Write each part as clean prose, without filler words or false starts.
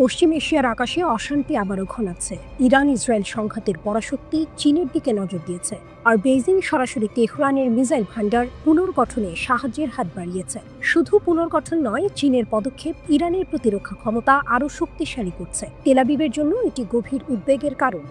পশ্চিম এশিয়ার আকাশে অশান্তি আবারও ঘনাচ্ছে। ইরান ইসরায়েল সংঘাতের পরাশক্তি চীনের দিকে নজর দিয়েছে, আর বেইজিং সরাসরি তেহরানের মিসাইল ভান্ডার পুনর্গঠনে সাহায্যের হাত বাড়িয়েছে। শুধু পুনর্গঠন নয়, চীনের পদক্ষেপ ইরানের প্রতিরক্ষা ক্ষমতা আরও শক্তিশালী করছে। তেল আবিবের জন্য এটি গভীর উদ্বেগের কারণ।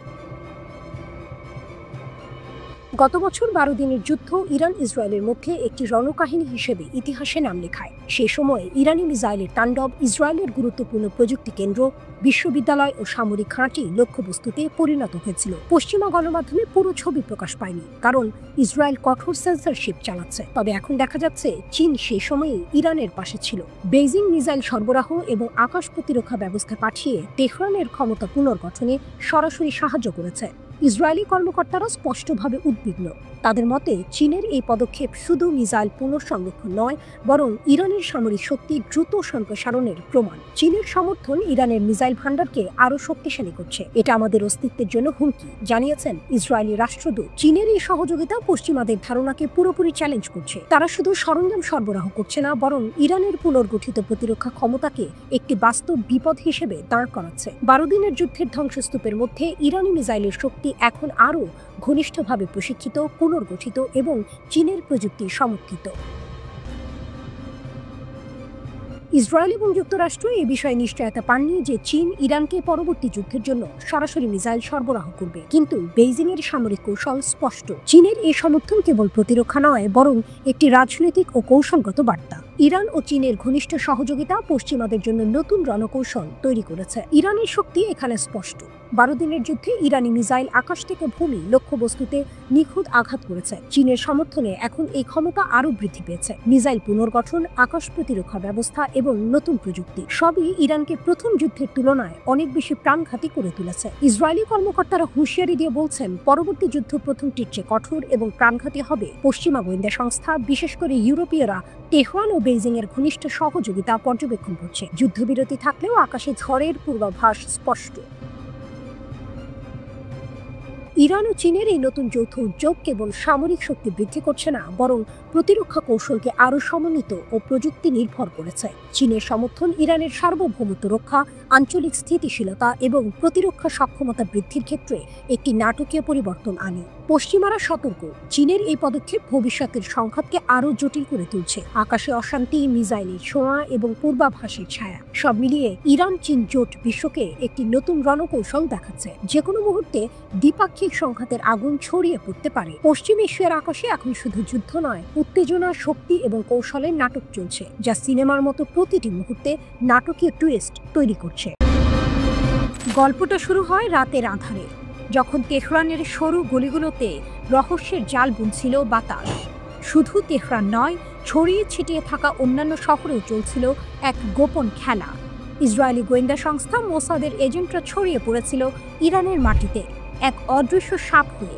গত বছর 12 দিনের যুদ্ধ ইরান ইসরায়েলের মধ্যে একটি রণকাহিনী হিসেবে ইতিহাসে নাম লেখায়। সে সময় ইরানি মিসাইলের তাণ্ডব ইসরায়েলের গুরুত্বপূর্ণ প্রযুক্তি কেন্দ্র, বিশ্ববিদ্যালয় ও সামরিক ঘাঁটি লক্ষ্যবস্তুতে পরিণত হয়েছিল। পশ্চিমা গণমাধ্যমে পুরো ছবি প্রকাশ পায়নি, কারণ ইসরায়েল কঠোর সেন্সরশিপ চালাচ্ছে। তবে এখন দেখা যাচ্ছে চীন সেই সময়ে ইরানের পাশে ছিল। বেইজিং মিসাইল সরবরাহ এবং আকাশ প্রতিরক্ষা ব্যবস্থা পাঠিয়ে তেহরানের ক্ষমতা পুনর্গঠনে সরাসরি সাহায্য করেছে। ইসরায়েলি কর্মকর্তারা স্পষ্টভাবে উদ্বিগ্ন। তাদের মতে চীনের এই পদক্ষেপ শুধু মিসাইল পুনঃসংরক্ষণ নয়, বরং ইরানের সামরিক শক্তি দ্রুত সম্প্রসারণের প্রমাণ। চীনের সমর্থন ইরানের মিসাইল ভান্ডারকে আরও শক্তিশালী করছে। এটা আমাদের অস্তিত্বের জন্য হুমকি, জানিয়েছেন ইসরায়েলি রাষ্ট্রদূত। চীনের এই সহযোগিতা পশ্চিমাদের ধারণাকে পুরোপুরি চ্যালেঞ্জ করছে। তারা শুধু সরঞ্জাম সরবরাহ করছে না, বরং ইরানের পুনর্গঠিত প্রতিরক্ষা ক্ষমতাকে একটি বাস্তব বিপদ হিসেবে দাঁড় করাচ্ছে। 12 দিনের যুদ্ধের ধ্বংসস্তূপের মধ্যে ইরানি মিসাইলের শক্তি এখন আরও ঘনিষ্ঠভাবে প্রশিক্ষিত, পুনর্গঠিত এবং চীনের প্রযুক্তি সমর্থিত। ইসরায়েল এবং যুক্তরাষ্ট্র এই বিষয়ে নিশ্চয়তা পাননি যে চীন ইরানকে পরবর্তী যুদ্ধের জন্য সরাসরি মিসাইল সরবরাহ করবে, কিন্তু বেইজিংয়ের সামরিক কৌশল স্পষ্ট। চীনের এই সমর্থন কেবল প্রতিরক্ষা নয়, বরং একটি রাজনৈতিক ও কৌশলগত বার্তা। ইরান ও চীনের ঘনিষ্ঠ সহযোগিতা পশ্চিমাদের জন্য নতুন রণকৌশল তৈরি করেছে। ইরানের শক্তি এখানে স্পষ্ট। 12 দিনের যুদ্ধে ইরানি মিসাইল আকাশ থেকে ভূমি লক্ষ্যবস্তুতে নিখুঁত আঘাত করেছে। চীনের সমর্থনে এখন এই ক্ষমতা আরও বৃদ্ধি পেয়েছে। মিসাইল পুনর্গঠন, আকাশ প্রতিরক্ষা ব্যবস্থা এবং নতুন প্রযুক্তি সবই ইরানকে প্রথম যুদ্ধের তুলনায় অনেক বেশি প্রাণঘাতী করে তুলেছে। ইসরায়েলি কর্মকর্তারা হুঁশিয়ারি দিয়ে বলছেন, পরবর্তী যুদ্ধ প্রথমটির চেয়ে কঠোর এবং প্রাণঘাতী হবে। পশ্চিমা গোয়েন্দা সংস্থা, বিশেষ করে ইউরোপীয়রা তেহরান ও বেইজিংয়ের ঘনিষ্ঠ সহযোগিতা পর্যবেক্ষণ করছে। যুদ্ধবিরতি থাকলেও আকাশে ঝড়ের পূর্বাভাস স্পষ্ট। ইরান ও চীনের এই নতুন যৌথ উদ্যোগ কেবল সামরিক শক্তি বৃদ্ধি করছে না, বরং প্রতিরক্ষা কৌশলকে আরও সমন্বিত ও প্রযুক্তি নির্ভর করেছে। চীনের সমর্থন ইরানের সার্বভৌমত্ব রক্ষা, আঞ্চলিক স্থিতিশীলতা এবং প্রতিরক্ষা সক্ষমতা বৃদ্ধির ক্ষেত্রে একটি নাটকীয় পরিবর্তন আনে। পশ্চিমারা সতর্ক, চীনের এই পদক্ষেপ ভবিষ্যতের সংঘাতকে আরও জটিল করে তুলছে। আকাশে অশান্তি, মিসাইলের ছোঁয়া এবং পূর্বাভাসের ছায়া সব মিলিয়ে ইরান চীন জোট বিশ্বকে একটি নতুন রণকৌশল দেখাচ্ছে। যে কোনো মুহূর্তে দ্বিপাক্ষিক সংঘাতের আগুন ছড়িয়ে পড়তে পারে। পশ্চিম এশিয়ার আকাশে এখন শুধু যুদ্ধ নয়, উত্তেজনা, শক্তি এবং কৌশলের নাটক চলছে, যা সিনেমার মতো প্রতিটি মুহূর্তে নাটকীয় টুইস্ট তৈরি করছে। গল্পটা শুরু হয় রাতের আঁধারে, যখন তেহরানের সরু গলিগুলোতে রহস্যের জাল বুনছিল বাতাস। শুধু তেহরান নয়, ছড়িয়ে ছিটিয়ে থাকা অন্যান্য শহরেও চলছিল এক গোপন খেলা। ইসরায়েলি গোয়েন্দা সংস্থা মোসাদের এজেন্টরা ছড়িয়ে পড়েছিল ইরানের মাটিতে এক অদৃশ্য সাপ হয়ে।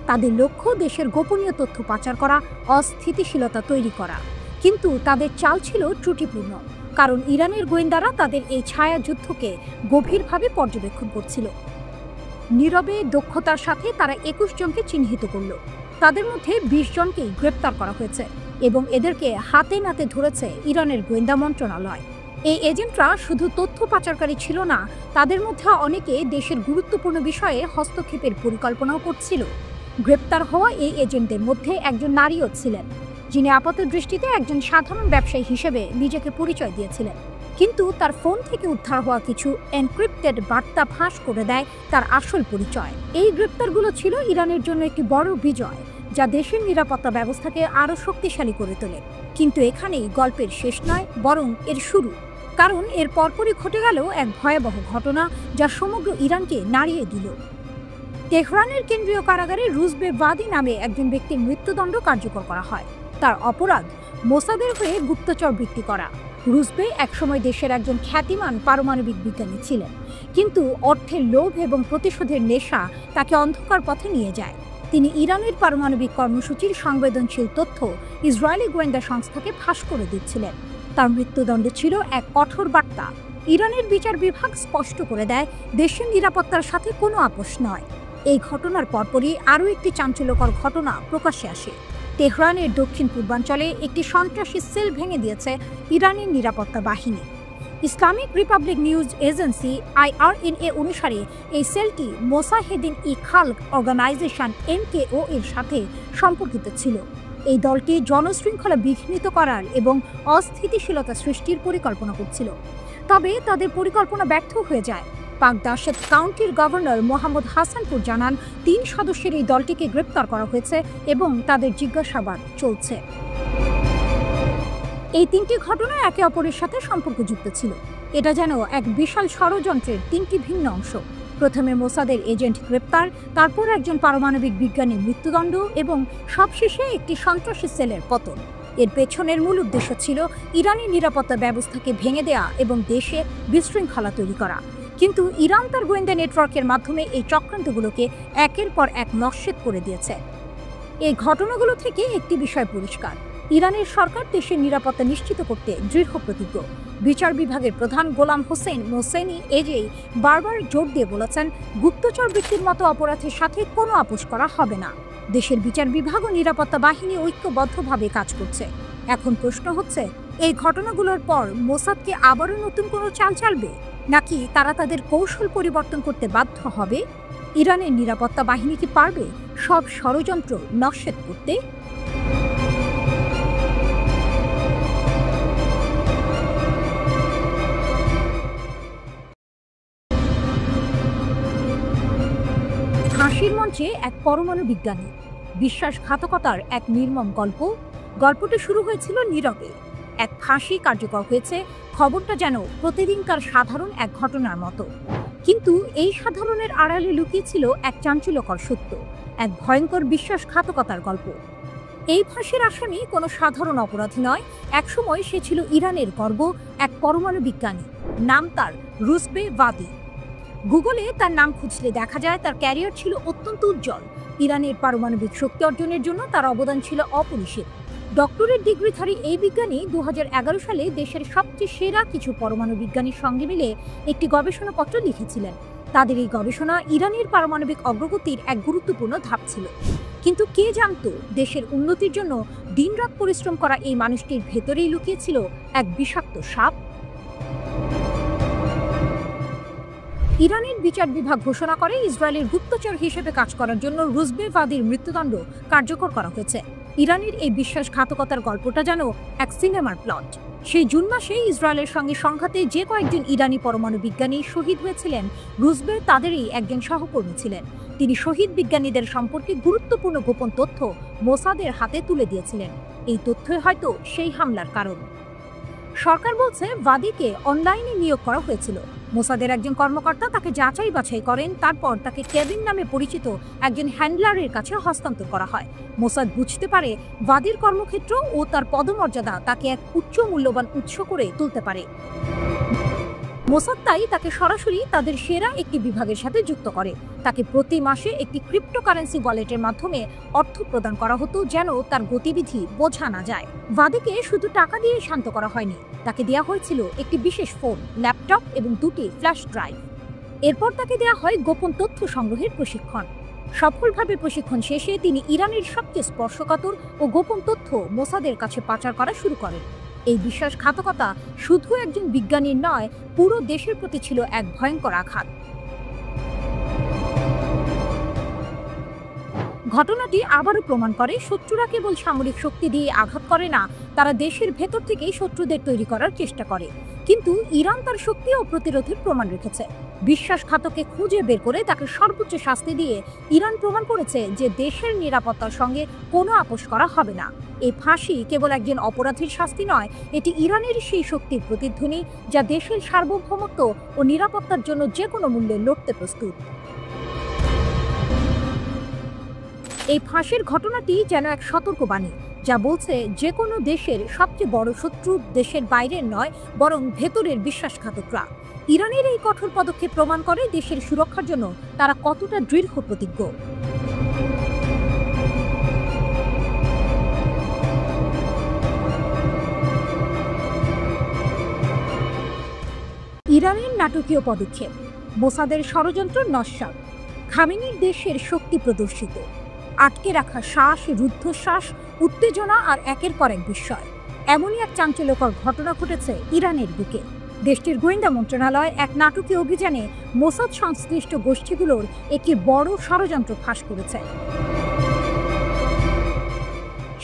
তাদের লক্ষ্য দেশের গোপনীয় তথ্য পাচার করা, অস্থিতিশীলতা তৈরি করা। কিন্তু তাদের চাল ছিল ত্রুটিপূর্ণ, কারণ ইরানের গোয়েন্দারা তাদের এই ছায়া যুদ্ধকে গভীরভাবে পর্যবেক্ষণ করছিল। নীরবে দক্ষতার সাথে তারা 21 জনকে চিহ্নিত করল। তাদের মধ্যে 20 জনকেই গ্রেপ্তার করা হয়েছে এবং এদেরকে হাতে নাতে ধরেছে ইরানের গোয়েন্দা মন্ত্রণালয়। এই এজেন্টরা শুধু তথ্য পাচারকারী ছিল না, তাদের মধ্যে অনেকে দেশের গুরুত্বপূর্ণ বিষয়ে হস্তক্ষেপের পরিকল্পনাও করছিল। গ্রেপ্তার হওয়া এই এজেন্টদের মধ্যে একজন নারীও ছিলেন, যিনি আপাতদৃষ্টিতে একজন সাধারণ ব্যবসায়ী হিসেবে নিজেকে পরিচয় দিয়েছিলেন। কিন্তু তার ফোন থেকে উদ্ধার হওয়া কিছু এনক্রিপ্টেড বার্তা ফাঁস করে দেয় তার আসল পরিচয়। এই গ্রেপ্তারগুলো ছিল ইরানের জন্য একটি বড় বিজয়, যা দেশের নিরাপত্তা ব্যবস্থাকে আরও শক্তিশালী করে তোলে। কিন্তু এখানেই গল্পের শেষ নয়, বরং এর শুরু। কারণ এর পরপরই ঘটে গেল এক ভয়াবহ ঘটনা, যা সমগ্র ইরানকে নাড়িয়ে দিল। তেহরানের কেন্দ্রীয় কারাগারে রুজবে ভাদি নামে একজন ব্যক্তির মৃত্যুদণ্ড কার্যকর করা হয়। তার অপরাধ মোসাদের হয়ে গুপ্তচর বৃত্তি করা। রুজবে একসময় দেশের একজন খ্যাতিমান পারমাণবিক বিজ্ঞানী ছিলেন, কিন্তু অর্থের লোভ এবং প্রতিশোধের নেশা তাকে অন্ধকার পথে নিয়ে যায়। তিনি ইরানের পারমাণবিক কর্মসূচির সংবেদনশীল তথ্য ইসরায়েলি গোয়েন্দা সংস্থাকে ফাঁস করে দিচ্ছিলেন। তার মৃত্যুদণ্ড ছিল এক কঠোর বার্তা। ইরানের বিচার বিভাগ স্পষ্ট করে দেয়, দেশের নিরাপত্তার সাথে কোনো আপোষ নয়। এই ঘটনার পরপরই আরও একটি চাঞ্চল্যকর ঘটনা প্রকাশ্যে আসে। তেহরানের দক্ষিণ পূর্বাঞ্চলে একটি সন্ত্রাসী সেল ভেঙে দিয়েছে ইরানের নিরাপত্তা বাহিনী। Islamic Republic news agency IRNA অনুসারে এই সেলটি মোসাহেদিন-ই-খালক অর্গানাইজেশন MKO এর সাথে সম্পর্কিত ছিল। এই দলটি জনশৃঙ্খলা বিঘ্নিত করার এবং অস্থিতিশীলতা সৃষ্টির পরিকল্পনা করছিল, তবে তাদের পরিকল্পনা ব্যর্থ হয়ে যায়। পাক দাশেত কাউন্টির গভর্নর মোহাম্মদ হাসানপুর জানান 3 সদস্যের এই দলটিকে গ্রেপ্তার করা হয়েছে এবং তাদের জিজ্ঞাসাবাদ চলছে। এই 3টি ঘটনা একে অপরের সাথে সম্পর্কযুক্ত ছিল। এটা যেন এক বিশাল ষড়যন্ত্রের 3টি ভিন্ন অংশ। প্রথমে মোসাদের এজেন্ট গ্রেপ্তার, তারপর একজন পারমাণবিক বিজ্ঞানীর মৃত্যুদণ্ড এবং সবশেষে একটি সন্ত্রাসী সেলের পতন। এর পেছনের মূল উদ্দেশ্য ছিল ইরানের নিরাপত্তা ব্যবস্থাকে ভেঙে দেয়া এবং দেশে বিশৃঙ্খলা তৈরি করা। কিন্তু ইরান তার গোয়েন্দা নেটওয়ার্কের মাধ্যমে এই চক্রান্তগুলোকে একের পর এক নস্যাৎ করে দিয়েছে। এই ঘটনাগুলো থেকে একটি বিষয় পরিষ্কার, ইরানের সরকার দেশের নিরাপত্তা নিশ্চিত করতে দৃঢ় প্রতিজ্ঞ। বিচার বিভাগের প্রধান গোলাম হোসেন মোসেনি এজেই বারবার জোর দিয়ে বলেছেন, গুপ্তচর বৃত্তির মতো অপরাধের সাথে কোনো আপোষ করা হবে না। দেশের বিচার বিভাগ ও নিরাপত্তা বাহিনী ঐক্যবদ্ধভাবে কাজ করছে। এখন প্রশ্ন হচ্ছে, এই ঘটনাগুলোর পর মোসাদ কি আবারও নতুন কোনো চাল চালবে, নাকি তারা তাদের কৌশল পরিবর্তন করতে বাধ্য হবে? ইরানের নিরাপত্তা বাহিনী কি পারবে সব ষড়যন্ত্র নস্যাৎ করতে? ফাঁসির মঞ্চে এক পরমাণু বিজ্ঞানী, বিশ্বাসঘাতকতার এক নির্মম গল্পটি শুরু হয়েছিল নীরবে। এক ফাঁসি কার্যকর হয়েছে, খবরটা যেন প্রতিদিনকার সাধারণ এক ঘটনার মতো। কিন্তু এই সাধারণের আড়ালে লুকিয়ে ছিল এক চাঞ্চল্যকর সত্য, এক ভয়ঙ্কর বিশ্বাসঘাতকতার গল্প। এই ফাঁসির আসামি কোনো সাধারণ অপরাধী নয়, একসময় সে ছিল ইরানের গর্ব, এক পরমাণু বিজ্ঞানী। নাম তার রুজবে ভাদি। গুগলে তার নাম খুঁজলে দেখা যায় তার ক্যারিয়ার ছিল অত্যন্ত উজ্জ্বল। ইরানের পারমাণবিক শক্তি অর্জনের জন্য তার অবদান ছিল অপরিসীম। ডক্টরেট ডিগ্রিধারী এই বিজ্ঞানী 2011 সালে দেশের সবচেয়ে সেরা কিছু পরমাণু বিজ্ঞানীর সঙ্গে মিলে একটি গবেষণাপত্র লিখেছিলেন। তাদের এই গবেষণা ইরানের পারমাণবিক অগ্রগতির এক গুরুত্বপূর্ণ ধাপ ছিল। কিন্তু কে জানতো, দেশের উন্নতির জন্য দিনরাত পরিশ্রম করা এই মানুষটির ভেতরেই লুকিয়েছিল এক বিষাক্ত সাপ। ইরানের বিচার বিভাগ ঘোষণা করে ইসরায়েলের গুপ্তচর হিসেবে কাজ করার জন্য রুজবে ভাদির মৃত্যুদণ্ড কার্যকর করা হয়েছে। ইরানের এই বিশ্বাসঘাতকতার গল্পটা যেন এক সিনেমার প্লট। সেই জুন মাসে ইসরায়েলের সঙ্গে সংঘাতে যে কয়েকজন ইরানি পরমাণু বিজ্ঞানী শহীদ হয়েছিলেন, রুজবে তাদেরই একজন সহকর্মী ছিলেন। তিনি শহীদ বিজ্ঞানীদের সম্পর্কে গুরুত্বপূর্ণ গোপন তথ্য মোসাদের হাতে তুলে দিয়েছিলেন। এই তথ্যই হয়তো সেই হামলার কারণ। সরকার বলছে ভাদিকে অনলাইনে নিয়োগ করা হয়েছিল। মোসাদের একজন কর্মকর্তা তাকে যাচাই বাছাই করেন, তারপর তাকে কেভিন নামে পরিচিত একজন হ্যান্ডলারের কাছে হস্তান্তর করা হয়। মোসাদ বুঝতে পারে ভাদির কর্মক্ষেত্র ও তার পদমর্যাদা তাকে এক উচ্চ মূল্যবান উৎস করে তুলতে পারে। মোসাদ তাই তাকে সরাসরি তাদের সেরা একটি বিভাগের সাথে যুক্ত করে। তাকে প্রতি মাসে একটি ক্রিপ্টোকারেন্সি ওয়ালেটের মাধ্যমে অর্থ প্রদান করা হতো, যেন তার গতিবিধি বোঝা না যায়। ভাদিকে শুধু টাকা দিয়ে শান্ত করা হয়নি, তাকে দেওয়া হয়েছিল একটি বিশেষ ফোন, ল্যাপটপ এবং 2টি ফ্ল্যাশ ড্রাইভ। এরপর তাকে দেওয়া হয় গোপন তথ্য সংগ্রহের প্রশিক্ষণ। সফলভাবে প্রশিক্ষণ শেষে তিনি ইরানের সবচেয়ে স্পর্শকাতর ও গোপন তথ্য মোসাদের কাছে পাচার করা শুরু করেন। এই বিশ্বাসঘাতকতা শুধু একজন বিজ্ঞানীর নয়, পুরো দেশের প্রতি ছিল এক ভয়ঙ্কর আঘাত। ঘটনাটি আবারও প্রমাণ করে, শত্রুরা কেবল সামরিক শক্তি দিয়ে আঘাত করে না, তারা দেশের ভেতর থেকেই শত্রুদের তৈরি করার চেষ্টা করে। কিন্তু ইরান তার শক্তি ও প্রতিরোধের প্রমাণ রেখেছে। বিশ্বাসঘাতককে খুঁজে বের করে তাকে সর্বোচ্চ শাস্তি দিয়ে ইরান প্রমাণ করেছে যে দেশের নিরাপত্তার সঙ্গে কোনো আপোষ করা হবে না। এই ফাঁসি কেবল একজন অপরাধীর শাস্তি নয়, এটি ইরানের সেই শক্তির প্রতিধ্বনি যা দেশের সার্বভৌমত্ব ও নিরাপত্তার জন্য যে কোনো মূল্যে লড়তে প্রস্তুত। এই ফাঁসির ঘটনাটি যেন এক সতর্কবাণী, যা বলছে যে কোনো দেশের সবচেয়ে বড় শত্রু দেশের বাইরের নয়, বরং ভেতরের বিশ্বাসঘাতকরা। ইরানের এই কঠোর পদক্ষেপ প্রমাণ করে দেশের সুরক্ষার জন্য তারা কতটা দৃঢ় প্রতিজ্ঞ। ইরানের নাটকীয় পদক্ষেপ, মোসাদের ষড়যন্ত্র নস্যাৎ, খামেনির দেশের শক্তি প্রদর্শিত, আটকে রাখা শ্বাস, রুদ্ধশ্বাস, উত্তেজনা আর একের পর এক বিস্ময়। এমনই এক চাঞ্চল্যকর ঘটনা ঘটেছে ইরানের বুকে। দেশটির গোয়েন্দা মন্ত্রণালয় এক নাটকীয় অভিযানে মোসাদ সংশ্লিষ্ট গোষ্ঠীগুলোর একটি বড় ষড়যন্ত্র ফাঁস করেছে।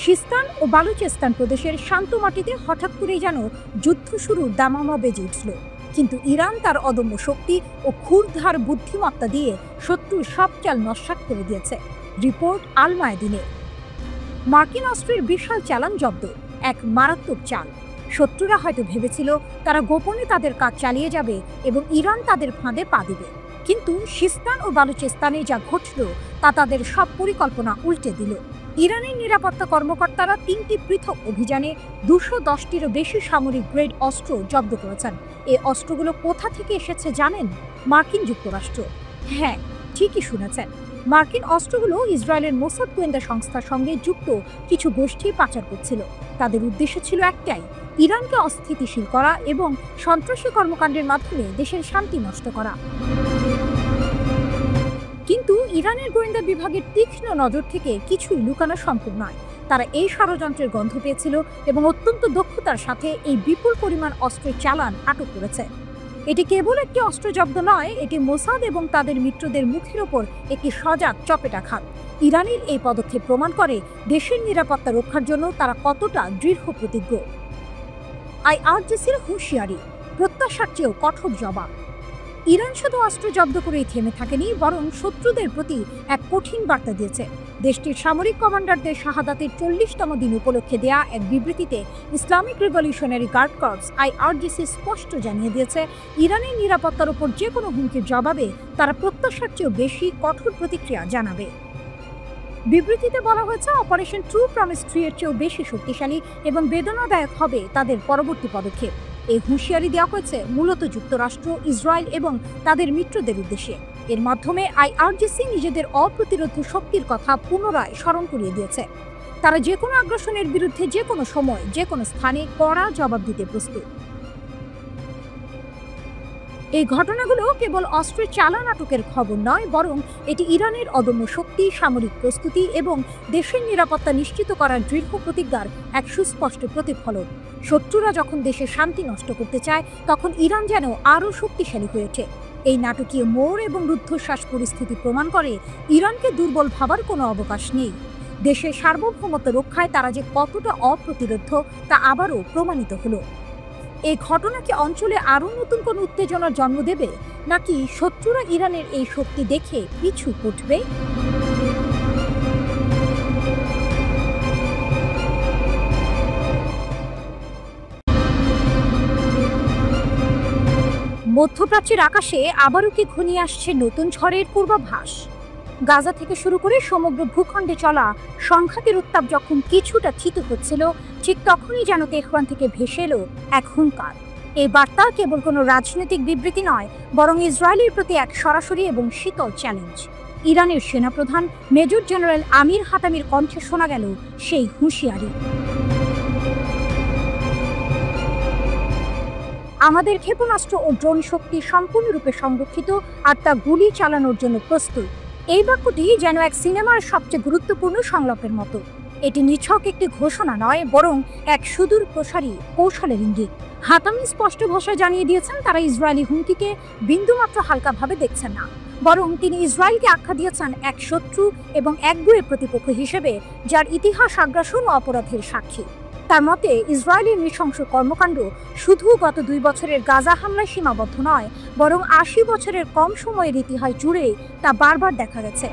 সিস্তান ও বালুচিস্তান প্রদেশের শান্ত মাটিতে হঠাৎ করেই যেন যুদ্ধ শুরুর দামামা বেজে উঠল। কিন্তু ইরান তার অদম্য শক্তি ও ক্ষুরধার বুদ্ধিমত্তা দিয়ে শত্রুর সব চাল নস্যাৎ করে দিয়েছে। রিপোর্ট আল মায়াদিনে। মার্কিন অস্ত্রের বিশাল চালান জব্দ, এক মারাত্মক চাল। শত্রুরা হয়তো ভেবেছিল তারা গোপনে তাদের কাজ চালিয়ে যাবে এবং ইরান তাদের ফাঁদে পা দেবে, কিন্তু সিস্তান ও বালুচিস্তানে যা ঘটল তা তাদের সব পরিকল্পনা উল্টে দিল। ইরানের নিরাপত্তা কর্মকর্তারা ৩টি পৃথক অভিযানে ২১০টিরও বেশি সামরিক গ্রেড অস্ত্র জব্দ করেছেন। এই অস্ত্রগুলো কোথা থেকে এসেছে জানেন? মার্কিন যুক্তরাষ্ট্র। হ্যাঁ, ঠিকই শুনেছেন। মার্কিন অস্ত্রগুলো ইসরায়েলের মোসাদ গোয়েন্দা সংস্থার সঙ্গে যুক্ত কিছু গোষ্ঠী পাচার করছিল। তাদের উদ্দেশ্য ছিল একটাই, ইরানকে অস্থিতিশীল করা এবং সন্ত্রাসী কর্মকাণ্ডের মাধ্যমে দেশের শান্তি নষ্ট করা। কিন্তু ইরানের গোয়েন্দা বিভাগের তীক্ষ্ণ নজর থেকে কিছুই লুকানো সম্ভব নয়। তারা এই ষড়যন্ত্রের গন্ধ পেয়েছিল এবং অত্যন্ত দক্ষতার সাথে এই বিপুল পরিমাণ অস্ত্রের চালান আটক করেছে। এটি কেবল একটি অস্ত্র জব্দ নয়, এটি মোসাদ এবং তাদের মিত্রদের মুখের ওপর একটি সজাগ চপেটাঘাত। ইরানের এই পদক্ষেপ প্রমাণ করে দেশের নিরাপত্তা রক্ষার জন্য তারা কতটা দৃঢ় প্রতিজ্ঞ। আইআরজিসির হুঁশিয়ারি, প্রত্যাশার চেয়েও কঠোর জবাব। ইরান শুধু অস্ত্র জব্দ করেই থেমে থাকেনি, বরং শত্রুদের প্রতি এক কঠিন বার্তা দিয়েছে। দেশটির সামরিক কমান্ডারদের শাহাদাতের ৪০তম দিন উপলক্ষে দেয়া এক বিবৃতিতে Islamic Revolutionary Guard Corps IRGC স্পষ্ট জানিয়ে দিয়েছে, ইরানের নিরাপত্তার উপর যে কোনো হুমকির জবাবে তারা প্রত্যাশার চেয়েও বেশি কঠোর প্রতিক্রিয়া জানাবে। বিবৃতিতে বলা হয়েছে, অপারেশন ট্রু প্রমিস 3 এর চেয়েও বেশি শক্তিশালী এবং বেদনাদায়ক হবে তাদের পরবর্তী পদক্ষেপ। এই হুঁশিয়ারি দেওয়া হয়েছে মূলত যুক্তরাষ্ট্র, ইসরায়েল এবং তাদের মিত্রদের উদ্দেশ্যে। এর মাধ্যমে আইআরজিসি নিজেদের অপ্রতিরোধ্য শক্তির কথা পুনরায় স্মরণ করিয়ে দিয়েছে। তারা যে কোনো আগ্রাসনের বিরুদ্ধে যে কোনো সময়, যে কোনো স্থানে কড়া জবাব দিতে প্রস্তুত। এই ঘটনাগুলো কেবল অস্ত্রের চালান আটকের খবর নয়, বরং এটি ইরানের অদম্য শক্তি, সামরিক প্রস্তুতি এবং দেশের নিরাপত্তা নিশ্চিত করার দৃঢ় প্রতিজ্ঞার এক সুস্পষ্ট প্রতিফলন। শত্রুরা যখন দেশের শান্তি নষ্ট করতে চায়, তখন ইরান যেন আরও শক্তিশালী হয়ে ওঠে। এই নাটকীয় মোড় এবং রুদ্ধশ্বাস পরিস্থিতি প্রমাণ করে, ইরানকে দুর্বল ভাবার কোনো অবকাশ নেই। দেশের সার্বভৌমত্ব রক্ষায় তারা যে কতটা অপ্রতিরোধ্য তা আবারও প্রমাণিত হলো। এই ঘটনা কি অঞ্চলে আরও নতুন কোনো উত্তেজনার জন্ম দেবে, নাকি শত্রুরা ইরানের এই শক্তি দেখে পিছু হটবে? মধ্যপ্রাচ্যের আকাশে আবারও কি ঘনিয়ে আসছে নতুন ঝড়ের পূর্বাভাস? গাজা থেকে শুরু করে সমগ্র ভূখণ্ডে চলা সংঘাতের উত্তাপ যখন কিছুটা থিতু হচ্ছিল, ঠিক তখনই যেন তেহরান থেকে ভেসে এলো এক হুঙ্কার। এই বার্তা কেবল কোনো রাজনৈতিক বিবৃতি নয়, বরং ইসরায়েলের প্রতি এক সরাসরি এবং শীতল চ্যালেঞ্জ। ইরানের সেনাপ্রধান মেজর জেনারেল আমির হাতামির কণ্ঠে শোনা গেল সেই হুঁশিয়ারি, আমাদের ক্ষেপণাস্ত্র ও ড্রোন শক্তি সম্পূর্ণরূপে সংরক্ষিত, আর তা গুলি চালানোর জন্য প্রস্তুত। এই বাক্যটি যেন এক সিনেমার সবচেয়ে গুরুত্বপূর্ণ সংলাপের মতো। এটি নিছক একটি ঘোষণা নয়, বরং এক সুদূর প্রসারী কৌশলের ইঙ্গিত। হাতামি স্পষ্ট ভাষায় জানিয়ে দিয়েছেন, তারা ইসরায়েলি হুমকিকে বিন্দুমাত্র হালকাভাবে দেখছেন না, বরং তিনি ইসরায়েলকে আখ্যা দিয়েছেন এক শত্রু এবং একগুঁয়ে প্রতিপক্ষ হিসেবে, যার ইতিহাস আগ্রাসন ও অপরাধের সাক্ষী। তার মতে, ইসরায়েলের নৃশংস কর্মকাণ্ড শুধু গত 2 বছরের গাজা হামলায় সীমাবদ্ধ নয়, বরং 80 বছরের কম সময়ের ইতিহাস জুড়ে তা বারবার দেখা গেছে।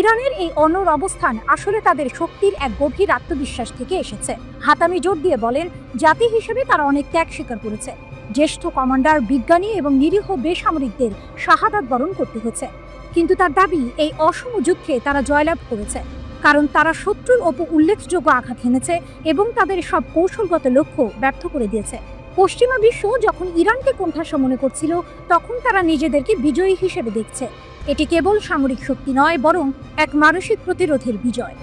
ইরানের এই অনড় অবস্থান আসলে তাদের শক্তির এক গভীর আত্মবিশ্বাস থেকে এসেছে। হাতামি জোর দিয়ে বলেন, জাতি হিসেবে তারা অনেক ত্যাগ স্বীকার করেছে। জ্যেষ্ঠ কমান্ডার, বিজ্ঞানী এবং নিরীহ বেসামরিকদের শাহাদাত বরণ করতে হয়েছে। কিন্তু তার দাবি, এই অসম যুদ্ধে তারা জয়লাভ করেছে, কারণ তারা শত্রুর ওপর উল্লেখযোগ্য আঘাত হেনেছে এবং তাদের সব কৌশলগত লক্ষ্য ব্যর্থ করে দিয়েছে। পশ্চিমা বিশ্ব যখন ইরানকে কোণঠাসা মনে করছিল, তখন তারা নিজেদেরকে বিজয়ী হিসেবে দেখছে। এটি কেবল সামরিক শক্তি নয়, বরং এক মানসিক প্রতিরোধের বিজয়।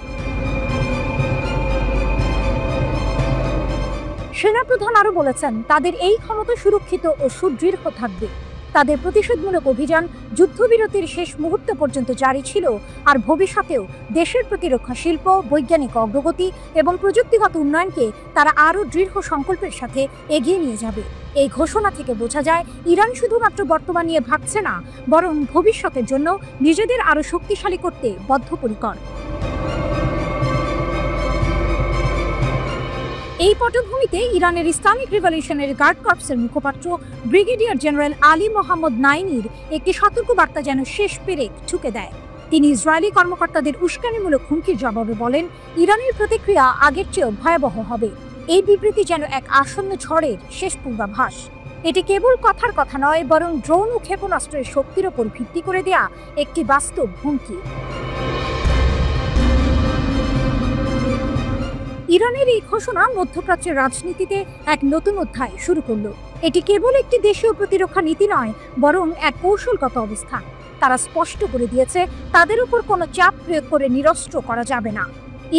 সেনাপ্রধান আরও বলেছেন, তাদের এই ক্ষমতা সুরক্ষিত ও সুদৃঢ় থাকবে। তাদের প্রতিশোধমূলক অভিযান যুদ্ধবিরতির শেষ মুহূর্ত পর্যন্ত জারি ছিল, আর ভবিষ্যতেও দেশের প্রতিরক্ষা শিল্প, বৈজ্ঞানিক অগ্রগতি এবং প্রযুক্তিগত উন্নয়নকে তারা আরও দৃঢ় সংকল্পের সাথে এগিয়ে নিয়ে যাবে। এই ঘোষণা থেকে বোঝা যায়, ইরান শুধুমাত্র বর্তমান নিয়ে ভাবছে না, বরং ভবিষ্যতের জন্য নিজেদের আরও শক্তিশালী করতে বদ্ধপরিকর। এই পটভূমিতে ইরানের ইসলামিক রিভলিউশনারি গার্ড কর্পসের মুখপাত্র ব্রিগেডিয়ার জেনারেল আলী মোহাম্মদ নাইনির একটি সতর্কবার্তা যেন শেষ পেরেক ঠুকে দেয়। তিনি ইসরায়েলি কর্মকর্তাদের উস্কানিমূলক হুমকির জবাবে বলেন, ইরানের প্রতিক্রিয়া আগের চেয়েও ভয়াবহ হবে। এই বিবৃতি যেন এক আসন্ন ঝড়ের শেষ পূর্বাভাস। এটি কেবল কথার কথা নয়, বরং ড্রোন ও ক্ষেপণাস্ত্রের শক্তির ওপর ভিত্তি করে দেয়া একটি বাস্তব হুমকি। ইরানের এই ঘোষণা মধ্যপ্রাচ্যের রাজনীতিতে এক নতুন অধ্যায় শুরু করল। এটি কেবল একটি দেশীয় প্রতিরক্ষা নীতি নয়, বরং এক কৌশলগত অবস্থান। তারা স্পষ্ট করে দিয়েছে, তাদের উপর কোনো চাপ প্রয়োগ করে নিরস্ত্র করা যাবে না।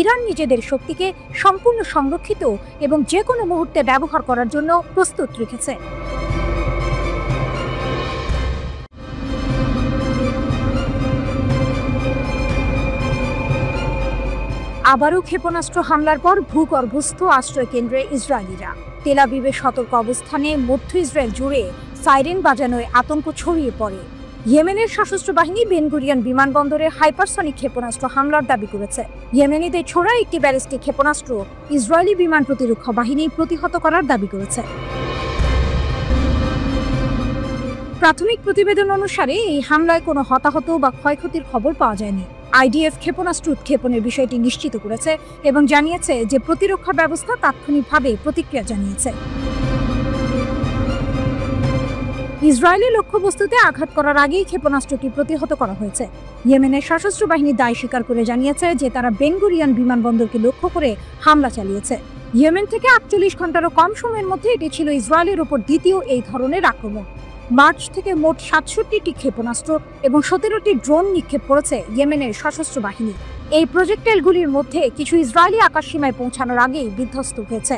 ইরান নিজেদের শক্তিকে সম্পূর্ণ সংরক্ষিত এবং যে কোনো মুহূর্তে ব্যবহার করার জন্য প্রস্তুত রেখেছে। আবারও ক্ষেপণাস্ত্র হামলার পর ভূগর্ভস্থ আশ্রয় কেন্দ্রে ইসরায়েলিরা। তেল আবিবের সতর্ক অবস্থানে মধ্য ইসরায়েল জুড়ে সাইরেন বাজানোয় আতঙ্ক ছড়িয়ে পড়ে। ইয়েমেনের সশস্ত্র বাহিনী বেন গুরিয়ন বিমানবন্দরে হাইপারসনিক ক্ষেপণাস্ত্র হামলার দাবি করেছে। ইয়েমেনিদের ছোড়া একটি ব্যালিস্টিক ক্ষেপণাস্ত্র ইসরায়েলি বিমান প্রতিরক্ষা বাহিনী প্রতিহত করার দাবি করেছে। প্রাথমিক প্রতিবেদন অনুসারে এই হামলায় কোনো হতাহত বা ক্ষয়ক্ষতির খবর পাওয়া যায়নি। আইডিএফ ক্ষেপণাস্ত্র উৎক্ষেপণের বিষয়টি নিশ্চিত করেছে এবং জানিয়েছে যে প্রতিরক্ষা ব্যবস্থা তাৎক্ষণিকভাবে প্রতিক্রিয়া জানিয়েছে। ইসরায়েলি লক্ষ্যবস্তুতে আঘাত করার আগেই ক্ষেপণাস্ত্রটি প্রতিহত করা হয়েছে। ইয়েমেনের সশস্ত্র বাহিনী দায় স্বীকার করে জানিয়েছে যে তারা বেন গুরিয়ন বিমানবন্দরকে লক্ষ্য করে হামলা চালিয়েছে। ইয়েমেন থেকে 48 ঘন্টারও কম সময়ের মধ্যে এটি ছিল ইসরায়েলের উপর দ্বিতীয় এই ধরনের আক্রমণ। মার্চ থেকে মোট 67টি ক্ষেপণাস্ত্র এবং 17টি ড্রোন নিক্ষেপ করেছে ইয়েমেনের সশস্ত্র বাহিনী। এই প্রজেক্টাইলগুলির মধ্যে কিছু ইসরায়েলি আকাশসীমায় পৌঁছানোর আগেই বিধ্বস্ত হয়েছে।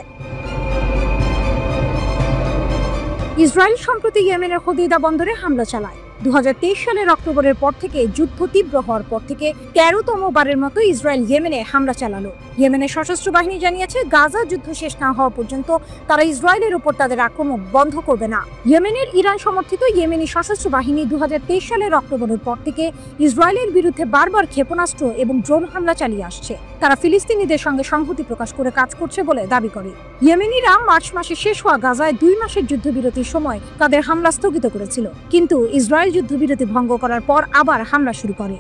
ইসরায়েল সম্প্রতি ইয়েমেনের হোদেইদা বন্দরে হামলা চালায়। 2023 সালের অক্টোবরের পর থেকে যুদ্ধ তীব্র হওয়ার পর থেকে 13তম বারের মতো ইসরায়েল ইয়েমেনে হামলা চালালো। ইয়েমেনের সশস্ত্র বাহিনী জানিয়েছে, গাজা যুদ্ধ শেষ না হওয়া পর্যন্ত তারা ইসরায়েলের উপর তাদের আক্রমণ বন্ধ করবে না। ইয়েমেনের ইরান সমর্থিত ইয়েমেনি সশস্ত্র বাহিনী 2023 সালের অক্টোবরের পর থেকে ইসরায়েলের বিরুদ্ধে বারবার ক্ষেপণাস্ত্র এবং ড্রোন হামলা চালিয়ে আসছে। তারা ফিলিস্তিনিদের সঙ্গে সংহতি প্রকাশ করে কাজ করছে বলে দাবি করে। ইয়েমেনিরা মার্চ মাসে শেষ হওয়া গাজায় 2 মাসের যুদ্ধবিরতির সময় তাদের হামলা স্থগিত করেছিল, কিন্তু ইসরায়েল যুদ্ধবিরতি ভঙ্গ করার পর আবার হামলা শুরু করে।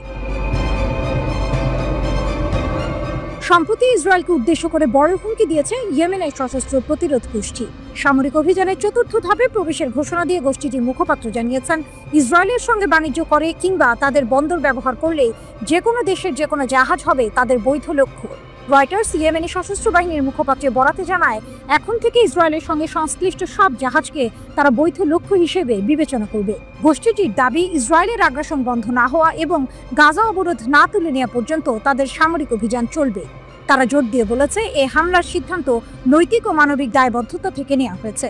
সম্প্রতি ইসরায়েলকে উদ্দেশ্য করে বড় হুমকি দিয়েছে ইয়েমেনের সশস্ত্র প্রতিরোধ গোষ্ঠী। সামরিক অভিযানের 4র্থ ধাপে প্রবেশের ঘোষণা দিয়ে গোষ্ঠীটির মুখপাত্র জানিয়েছেন, ইসরায়েলের সঙ্গে বাণিজ্য করে কিংবা তাদের বন্দর ব্যবহার করলে যে কোনো দেশের যে কোনো জাহাজ হবে তাদের বৈধ লক্ষ্য। রয়টার্স ইয়েমেনি সশস্ত্র বাহিনীর মুখপাত্রের বরাতে জানায়, এখন থেকে ইসরায়েলের সঙ্গে সংশ্লিষ্ট সব জাহাজকে তারা বৈধ লক্ষ্য হিসেবে বিবেচনা করবে। গোষ্ঠীটির দাবি, ইসরায়েলের আগ্রাসন বন্ধ না হওয়া এবং গাজা অবরোধ না তুলে নেওয়া পর্যন্ত তাদের সামরিক অভিযান চলবে। তারা জোর দিয়ে বলেছে, এই হামলার সিদ্ধান্ত নৈতিক ও মানবিক দায়বদ্ধতা থেকে নেওয়া হয়েছে।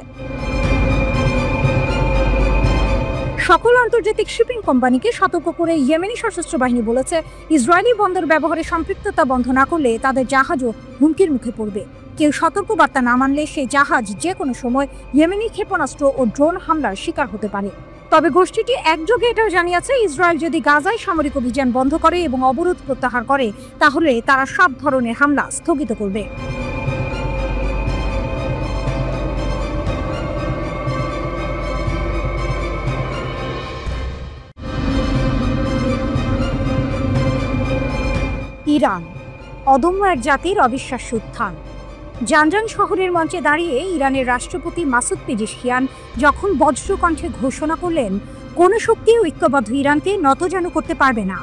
সকল আন্তর্জাতিক শিপিং কোম্পানিকে সতর্ক করে ইয়েমেনি সশস্ত্র বাহিনী বলেছে, ইসরায়েলি বন্দর ব্যবহারে সম্পৃক্ততা বন্ধ না করলে তাদের জাহাজও হুমকির মুখে পড়বে। কেউ সতর্কবার্তা না মানলে সেই জাহাজ যে কোনো সময় ইয়েমেনি ক্ষেপণাস্ত্র ও ড্রোন হামলার শিকার হতে পারে। তবে গোষ্ঠীটি একযোগে এটাও জানিয়েছে, ইসরায়েল যদি গাজায় সামরিক অভিযান বন্ধ করে এবং অবরোধ প্রত্যাহার করে, তাহলে তারা সব ধরনের হামলা স্থগিত করবে। ইরান, অদম্য এক জাতির অবিশ্বাস্য উত্থান। জানজান শহরের মঞ্চে দাঁড়িয়ে ইরানের রাষ্ট্রপতি মাসুদ পেজিশকিয়ান যখন বজ্রকণ্ঠে ঘোষণা করলেন, কোনো শক্তি ঐক্যবদ্ধ ইরানকে নতজানু করতে পারবে না,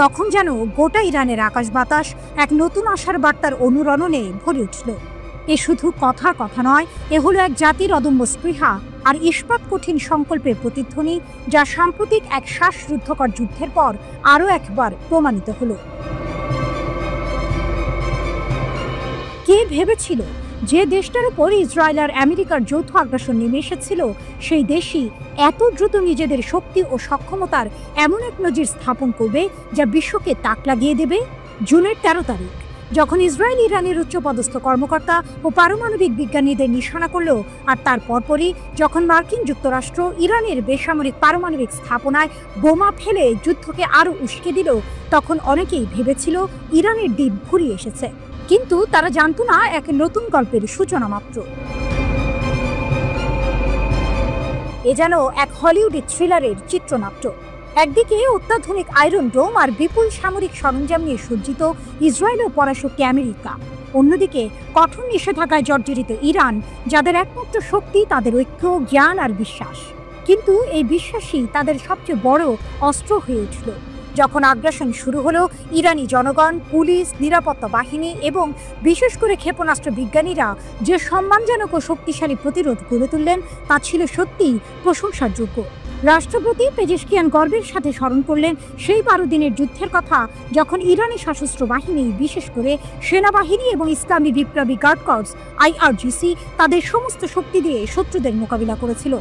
তখন যেন গোটা ইরানের আকাশ বাতাস এক নতুন আশার বার্তার অনুরণনে ভরে উঠল। এ শুধু কথার কথা নয়, এ হলো এক জাতির অদম্য স্পৃহা আর ইস্পাত কঠিন সংকল্পের প্রতিধ্বনি, যা সাম্প্রতিক এক শ্বাসরুদ্ধকর যুদ্ধের পর আরও একবার প্রমাণিত হলো। কে ভেবেছিল যে দেশটার উপর ইসরায়েল আর আমেরিকার যৌথ আগ্রাসন নেমে এসেছিল, সেই দেশই এত দ্রুত নিজেদের শক্তি ও সক্ষমতার এমন এক নজির স্থাপন করবে যা বিশ্বকে তাক লাগিয়ে দেবে। জুনের 13 তারিখ যখন ইসরায়েল ইরানের উচ্চপদস্থ কর্মকর্তা ও পারমাণবিক বিজ্ঞানীদের নিশানা করলো, আর তার পরপরই যখন মার্কিন যুক্তরাষ্ট্র ইরানের বেসামরিক পারমাণবিক স্থাপনায় বোমা ফেলে যুদ্ধকে আরও উস্কে দিল, তখন অনেকেই ভেবেছিল ইরানের দিন ফুরিয়ে এসেছে। কিন্তু তারা জানতো না, এক নতুন গল্পের সূচনা মাত্র। এ যেন এক হলিউড থ্রিলারের চিত্রনাট্য। একদিকে অত্যাধুনিক আয়রন ডোম আর বিপুল সামরিক সরঞ্জাম নিয়ে সজ্জিত ইসরায়েল ও পরাশক্তি আমেরিকা, অন্যদিকে কঠোর নিষেধাজ্ঞায় জর্জরিত ইরান, যাদের একমাত্র শক্তি তাদের ঐক্য, জ্ঞান আর বিশ্বাস। কিন্তু এই বিশ্বাসই তাদের সবচেয়ে বড় অস্ত্র হয়ে উঠল যখন আগ্রাসন শুরু হলো। ইরানি জনগণ, পুলিশ, নিরাপত্তা বাহিনী এবং বিশেষ করে ক্ষেপণাস্ত্র বিজ্ঞানীরা যে সম্মানজনক ও শক্তিশালী প্রতিরোধ গড়ে তুললেন, তা ছিল সত্যিই প্রশংসার যোগ্য। রাষ্ট্রপতি পেজেশকিয়ান গর্বের সাথে স্মরণ করলেন সেই 12 দিনের যুদ্ধের কথা, যখন ইরানি সশস্ত্র বাহিনী, বিশেষ করে সেনাবাহিনী এবং ইসলামী বিপ্লবী গার্ড কর্পস IRGC তাদের সমস্ত শক্তি দিয়ে শত্রুদের মোকাবিলা করেছিল।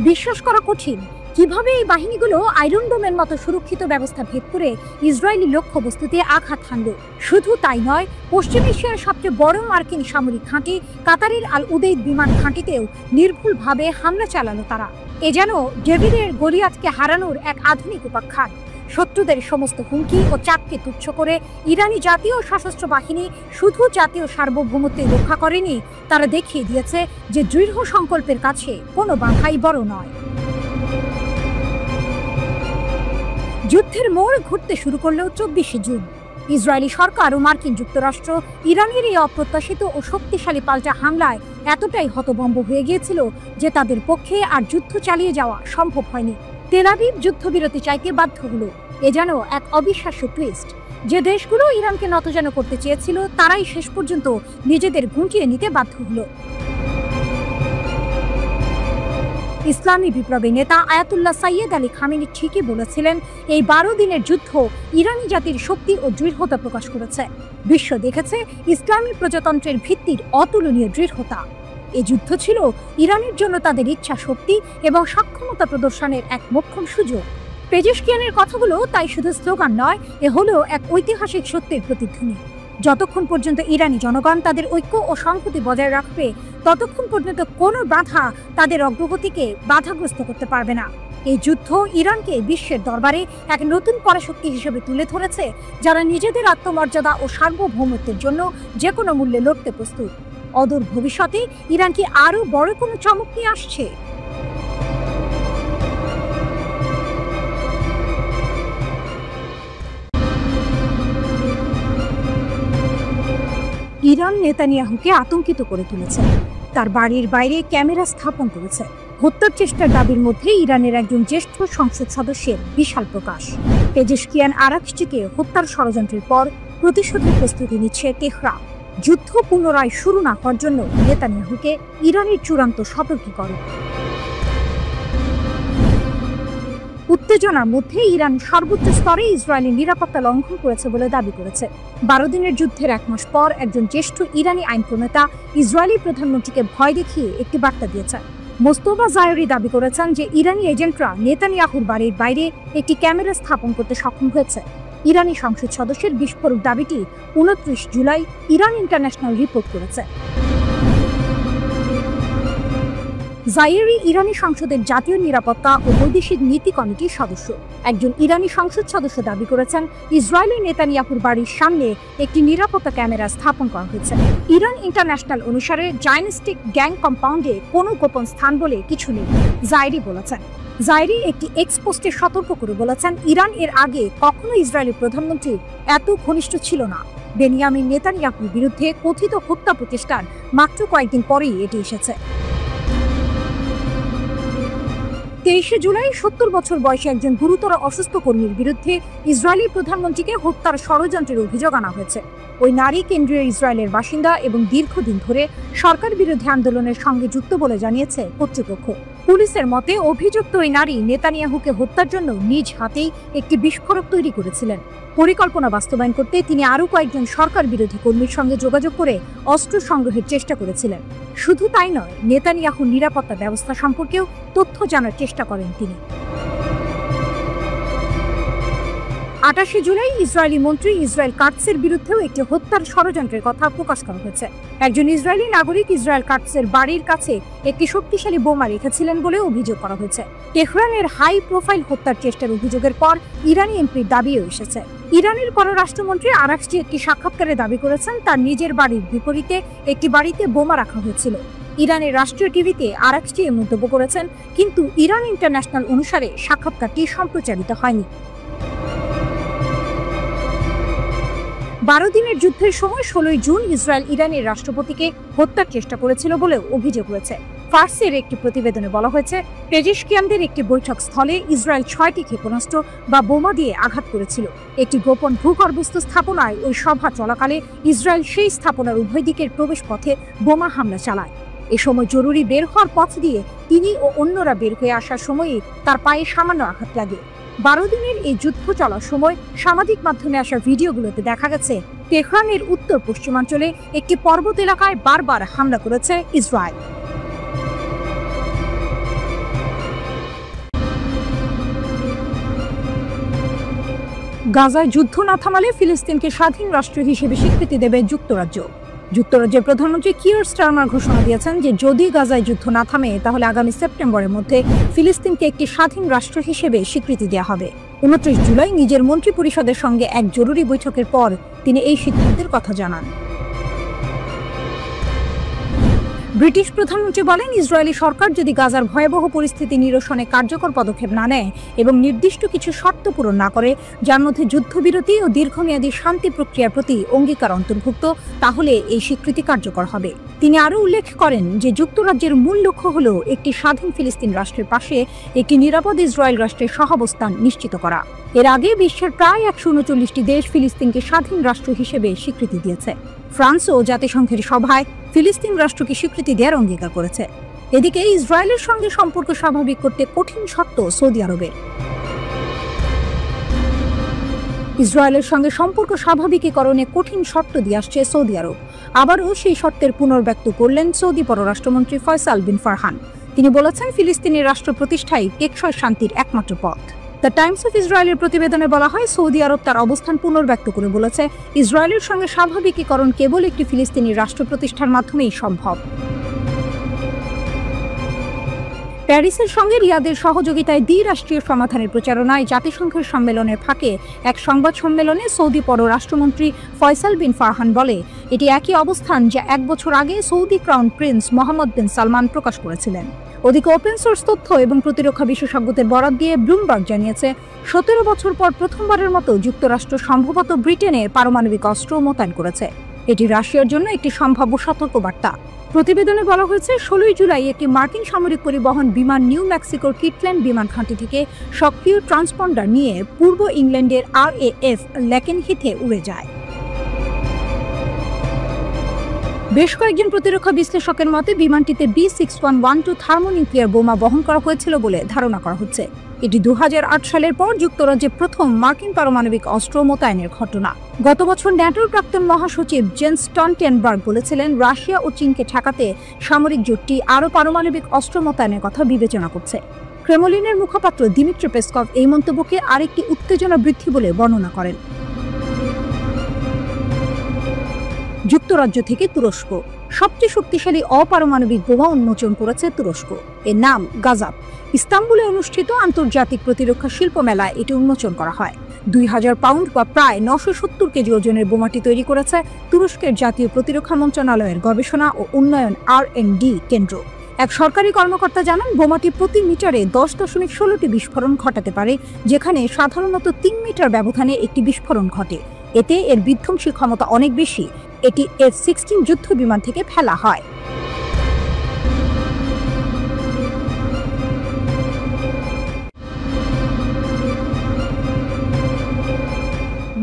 বিশ্বাস করা কঠিন কিভাবে এই বাহিনীগুলো আয়রন ডোমের মতো সুরক্ষিত ব্যবস্থা ভেদ করে ইসরায়েলি লক্ষ্যবস্তুতে আঘাত হানল। শুধু তাই নয়, পশ্চিম এশিয়ার সবচেয়ে বড় মার্কিন সামরিক ঘাঁটি কাতারের আল উদেইদ বিমান ঘাঁটিতেও নির্ভুলভাবে হামলা চালালো তারা। এ যেন ডেভিডের গলিয়াতকে হারানোর এক আধুনিক উপাখ্যান। শত্রুদের সমস্ত হুমকি ও চাপকে তুচ্ছ করে ইরানি জাতীয় সশস্ত্র বাহিনী শুধু জাতীয় সার্বভৌমত্ব রক্ষা করেনি, তারা দেখিয়ে দিয়েছে যে দৃঢ় সংকল্পের কাছে কোনো বাধাই বড় নয়। যুদ্ধের মোড় ঘুরতে শুরু করল 24শে জুন। ইসরায়েলি সরকার ও মার্কিন যুক্তরাষ্ট্র ইরানের এই অপ্রত্যাশিত ও শক্তিশালী পাল্টা হামলায় এতটাই হতভম্ব হয়ে গিয়েছিল যে তাদের পক্ষে আর যুদ্ধ চালিয়ে যাওয়া সম্ভব হয়নি। তেল আবিব যুদ্ধবিরতি চাইতে বাধ্য হলো। এ যেন এক অবিশ্বাস্য টুইস্ট। যে দেশগুলো ইরানকে নতজান করতে চেয়েছিল, তারাই শেষ পর্যন্ত নিজেদের গুটিয়ে নিতে বাধ্য হলো। ইসলামী বিপ্লবী নেতা আয়াতুল্লাহ সাইয়েদ আলী খামেনি ঠিকই বলেছিলেন, এই 12 দিনের যুদ্ধ ইরানি জাতির শক্তি ও দৃঢ়তা প্রকাশ করেছে। বিশ্ব দেখেছে ইসলামী প্রজাতন্ত্রের ভিত্তির অতুলনীয় দৃঢ়তা। এই যুদ্ধ ছিল ইরানের জন্য তাদের ইচ্ছা শক্তি এবং সক্ষমতা প্রদর্শনের এক মোক্ষম সুযোগ। পেজেশকিয়ানের কথাগুলো তাই শুধু স্লোগান নয়, এ হলো এক ঐতিহাসিক সত্যের প্রতিধ্বনি। যতক্ষণ পর্যন্ত ইরানি জনগণ তাদের ঐক্য ও সংহতি বজায় রাখবে, ততক্ষণ পর্যন্ত কোনো বাধা তাদের অগ্রগতিকে বাধাগ্রস্ত করতে পারবে না। এই যুদ্ধ ইরানকে বিশ্বের দরবারে এক নতুন পরাশক্তি হিসেবে তুলে ধরেছে, যারা নিজেদের আত্মমর্যাদা ও সার্বভৌমত্বের জন্য যে কোনো মূল্যে লড়তে প্রস্তুত। অদূর ভবিষ্যতে ইরান কি আরও বড় কোনো চমক নিয়ে আসছে? ইরান নেতানিয়াহুকে আতঙ্কিত করে তুলেছে। তার বাড়ির বাইরে ক্যামেরা স্থাপন করেছে। হত্যার চেষ্টার দাবির মধ্যে ইরানের একজন জ্যেষ্ঠ সংসদ সদস্যের বিশাল প্রকাশ। পেজেশকিয়ান আরাকচিকে হত্যার ষড়যন্ত্রের পর প্রতিশোধের প্রস্তুতি নিচ্ছে তেহরান। যুদ্ধ পুনরায় শুরু না হওয়ার জন্য নেতানিয়াহুকে ইরানের চূড়ান্ত সতর্কীকরণ। উত্তেজনার মধ্যে ইরান সর্বোচ্চ স্তরে ইসরায়েলি নিরাপত্তা লঙ্ঘন করেছে বলে দাবি করেছে। 12 দিনের যুদ্ধের 1 মাস পর একজন জ্যেষ্ঠ ইরানি আইন প্রণেতা ইসরায়েলি প্রধানমন্ত্রীকে ভয় দেখিয়ে একটি বার্তা দিয়েছেন। মোস্তফা জায়রি দাবি করেছেন যে ইরানি এজেন্টরা নেতানিয়াহুর বাড়ির বাইরে একটি ক্যামেরা স্থাপন করতে সক্ষম হয়েছে। ইরানি সংসদ সদস্যের বিস্ফোরক দাবিটি 29 জুলাই ইরান ইন্টারন্যাশনাল রিপোর্ট করেছে। জায়েরি ইরানি সংসদের জাতীয় নিরাপত্তা ও বৈদেশিক নীতি কমিটির সদস্য। একজন ইরানি সংসদ সদস্য দাবি করেছেন ইসরায়েলি নেতানিয়াহুর বাড়ির সামনে একটি নিরাপত্তা ক্যামেরা স্থাপন করা হয়েছে। ইরান ইন্টারন্যাশনাল অনুসারে জায়নিস্টিক গ্যাং কম্পাউন্ডে কোনো গোপন স্থান বলে কিছু নেই, জায়েরি বলেছেন। জায়েরি একটি এক্সপোস্টে সতর্ক করে বলেছেন, ইরান এর আগে কখনো ইসরায়েলি প্রধানমন্ত্রী এত ঘনিষ্ঠ ছিল না। বেনিয়ামিন নেতানিয়াহুর বিরুদ্ধে কথিত হত্যা প্রচেষ্টার মাত্র কয়েকদিন পরেই এটি এসেছে। 23শে জুলাই 70 বছর বয়সী একজন গুরুতর অসুস্থ কর্মীর বিরুদ্ধে ইসরায়েলি প্রধানমন্ত্রীকে হত্যার ষড়যন্ত্রের অভিযোগ আনা হয়েছে। ওই নারী কেন্দ্রীয় ইসরায়েলের বাসিন্দা এবং দীর্ঘদিন ধরে সরকার বিরোধী আন্দোলনের সঙ্গে যুক্ত বলে জানিয়েছে কর্তৃপক্ষ। পুলিশের মতে অভিযুক্ত ওই নারী নেতানিয়াহুকে হত্যার জন্য নিজ হাতেই একটি বিস্ফোরক তৈরি করেছিলেন। পরিকল্পনা বাস্তবায়ন করতে তিনি আরও কয়েকজন সরকার বিরোধী কর্মীর সঙ্গে যোগাযোগ করে অস্ত্র সংগ্রহের চেষ্টা করেছিলেন। শুধু তাই নয়, নেতানিয়াহুর নিরাপত্তা ব্যবস্থা সম্পর্কেও তথ্য জানার চেষ্টা করেন তিনি। 28 জুলাই ইসরায়েলি মন্ত্রী ইসরায়েল কাটসের বিরুদ্ধেও একটি হত্যার ষড়যন্ত্রের কথা প্রকাশ করা হয়েছে। একজন ইসরায়েলি নাগরিক ইসরায়েল কাটসের বাড়ির কাছে একটি শক্তিশালী বোমা রেখেছিলেন বলে অভিযোগ করা হয়েছে। তেহরানের হাই প্রোফাইল হত্যার চেষ্টার অভিযোগের পর ইরানি এমপির দাবিও এসেছে। ইরানের পররাষ্ট্রমন্ত্রী আরাকচি একটি সাক্ষাৎকারে দাবি করেছেন তার নিজের বাড়ির বিপরীতে একটি বাড়িতে বোমা রাখা হয়েছিল। ইরানের রাষ্ট্রীয় টিভিতে আরাকচি এ মন্তব্য করেছেন, কিন্তু ইরান ইন্টারন্যাশনাল অনুসারে সাক্ষাৎকারটি সম্প্রচারিত হয়নি। 12 দিনের যুদ্ধের সময় 16 জুন ইসরায়েল ইরানের রাষ্ট্রপতিকে হত্যার চেষ্টা করেছিল বলেও অভিযোগ রয়েছে। ফার্সের একটি প্রতিবেদনে বলা হয়েছে, পেজেশকিয়ানদের একটি বৈঠক স্থলে ইসরায়েল 6টি ক্ষেপণাস্ত্র বা বোমা দিয়ে আঘাত করেছিল। একটি গোপন ভূগর্ভস্থ স্থাপনায় ওই সভা চলাকালে ইসরায়েল সেই স্থাপনার উভয় দিকের প্রবেশ পথে বোমা হামলা চালায়। এ সময় জরুরি বের হওয়ার পথ দিয়ে তিনি ও অন্যরা বের হয়ে আসার সময়ই তার পায়ে সামান্য আঘাত লাগে। 12 দিনের এই যুদ্ধ চলার সময় সামাজিক মাধ্যমে আসা ভিডিওগুলোতে দেখা গেছে তেহরানের উত্তর পশ্চিমাঞ্চলে একটি পর্বত এলাকায় বারবার হামলা করেছে ইসরায়েল। গাজায় যুদ্ধ না থামালে ফিলিস্তিনকে স্বাধীন রাষ্ট্র হিসেবে স্বীকৃতি দেবে যুক্তরাজ্য। যুক্তরাজ্যের প্রধানমন্ত্রী কিয়ার স্টারমার ঘোষণা দিয়েছেন যে যদি গাজায় যুদ্ধ না থামে তাহলে আগামী সেপ্টেম্বরের মধ্যে ফিলিস্তিনকে একটি স্বাধীন রাষ্ট্র হিসেবে স্বীকৃতি দেওয়া হবে। 29 জুলাই নিজের মন্ত্রী পরিষদের সঙ্গে এক জরুরি বৈঠকের পর তিনি এই সিদ্ধান্তের কথা জানান। ব্রিটিশ প্রধানমন্ত্রী বলেন, ইসরায়েলি সরকার যদি গাজার ভয়াবহ পরিস্থিতি নিরসনে কার্যকর পদক্ষেপ না নেয় এবং নির্দিষ্ট কিছু শর্ত পূরণ না করে, যার মধ্যে যুদ্ধবিরতি ও দীর্ঘমেয়াদী শান্তি প্রক্রিয়ার প্রতি অঙ্গীকার অন্তর্ভুক্ত, তাহলে এই স্বীকৃতি কার্যকর হবে। তিনি আরও উল্লেখ করেন যে যুক্তরাজ্যের মূল লক্ষ্য হল একটি স্বাধীন ফিলিস্তিন রাষ্ট্রের পাশে একটি নিরাপদ ইসরায়েল রাষ্ট্রের সহাবস্থান নিশ্চিত করা। এর আগে বিশ্বের প্রায় 139টি দেশ ফিলিস্তিনকে স্বাধীন রাষ্ট্র হিসেবে স্বীকৃতি দিয়েছে। ফ্রান্সও জাতিসংঘের সভায় ফিলিস্তিন রাষ্ট্রকে স্বীকৃতি দেওয়ার অঙ্গীকার করেছে। এদিকে ইসরায়েলের সঙ্গে সম্পর্ক স্বাভাবিক করতে কঠিন শর্ত সৌদি আরবের। ইসরায়েলের সঙ্গে সম্পর্ক স্বাভাবিকীকরণে কঠিন শর্ত দিয়ে আসছে সৌদি আরব। আবারও সেই শর্তের পুনর্ব্যক্ত করলেন সৌদি পররাষ্ট্রমন্ত্রী ফয়সাল বিন ফারহান। তিনি বলেছেন, ফিলিস্তিনের রাষ্ট্র প্রতিষ্ঠাই টেকসই শান্তির একমাত্র পথ। দ্য টাইমস অফ ইসরায়েলের প্রতিবেদনে বলা হয়, সৌদি আরব তার অবস্থান পুনর্ব্যক্ত করে বলেছে, ইসরায়েলের সঙ্গে স্বাভাবিকীকরণ কেবল একটি ফিলিস্তিনি রাষ্ট্র প্রতিষ্ঠার মাধ্যমেই সম্ভব। প্যারিসের সঙ্গে রিয়াদের সহযোগিতায় দ্বিরাষ্ট্রীয় সমাধানের প্রচারণায় জাতিসংঘের সম্মেলনের ফাঁকে এক সংবাদ সম্মেলনে সৌদি পররাষ্ট্রমন্ত্রী ফয়সাল বিন ফারহান বলে, এটি একই অবস্থান যা 1 বছর আগে সৌদি ক্রাউন প্রিন্স মোহাম্মদ বিন সালমান প্রকাশ করেছিলেন। ওদিকে ওপেন সোর্স তথ্য এবং প্রতিরক্ষা বিশেষজ্ঞদের বরাত দিয়ে ব্লুমবার্গ জানিয়েছে, 17 বছর পর প্রথমবারের মতো যুক্তরাষ্ট্র সম্ভবত ব্রিটেনের পারমাণবিক অস্ত্র মোতায়েন করেছে। এটি রাশিয়ার জন্য একটি সম্ভাব্য সতর্কবার্তা। প্রতিবেদনে বলা হয়েছে, 16 জুলাই একটি মার্কিন সামরিক পরিবহন বিমান নিউ মেক্সিকোর কিটল্যান্ড বিমান ঘাঁটি থেকে সক্রিয় ট্রান্সপন্ডার নিয়ে পূর্ব ইংল্যান্ডের RAF লেকেনহিথে উড়ে যায়। বেশ কয়েকজন প্রতিরক্ষা বিশ্লেষকের মতে বিমানটিতে B6112 থার্মোনিউক্লিয়ার বোমা বহন করা হয়েছিল বলে ধারণা করা হচ্ছে। এটি 2008 সালের পর যুক্তরাজ্যে প্রথম মার্কিন পারমাণবিক অস্ত্র মোতায়েনের ঘটনা। গত বছর ন্যাটোর প্রাক্তন মহাসচিব জেন্স স্টলটেনবার্গ বলেছিলেন, রাশিয়া ও চীনকে ঠেকাতে সামরিক জোটটি আরও পারমাণবিক অস্ত্র মোতায়েনের কথা বিবেচনা করছে। ক্রেমলিনের মুখপাত্র দিমিত্রি পেসকভ এই মন্তব্যকে আরেকটি উত্তেজনা বৃদ্ধি বলে বর্ণনা করেন। যুক্তরাজ্য থেকে তুরস্ক সবচেয়ে শক্তিশালী অপারমাণবিক বোমা উন্মোচন করেছে তুরস্ক। এর নাম গাজাপ। ইস্তাম্বুলে অনুষ্ঠিত আন্তর্জাতিক প্রতিরক্ষা শিল্প মেলায় এটি উন্মোচন করা হয়। 2000 পাউন্ড বা প্রায় 970 কেজি ওজনের বোমাটি তৈরি করেছে তুরস্কের জাতীয় প্রতিরক্ষা মন্ত্রণালয়ের গবেষণা ও উন্নয়ন R&D কেন্দ্র। এক সরকারি কর্মকর্তা জানান, বোমাটি প্রতি মিটারে 10.16টি বিস্ফোরণ ঘটাতে পারে, যেখানে সাধারণত 3 মিটার ব্যবধানে একটি বিস্ফোরণ ঘটে। এতে এর বিধ্বংসী ক্ষমতা অনেক বেশি। এটি F-16 যুদ্ধ বিমান থেকে ফেলা হয়।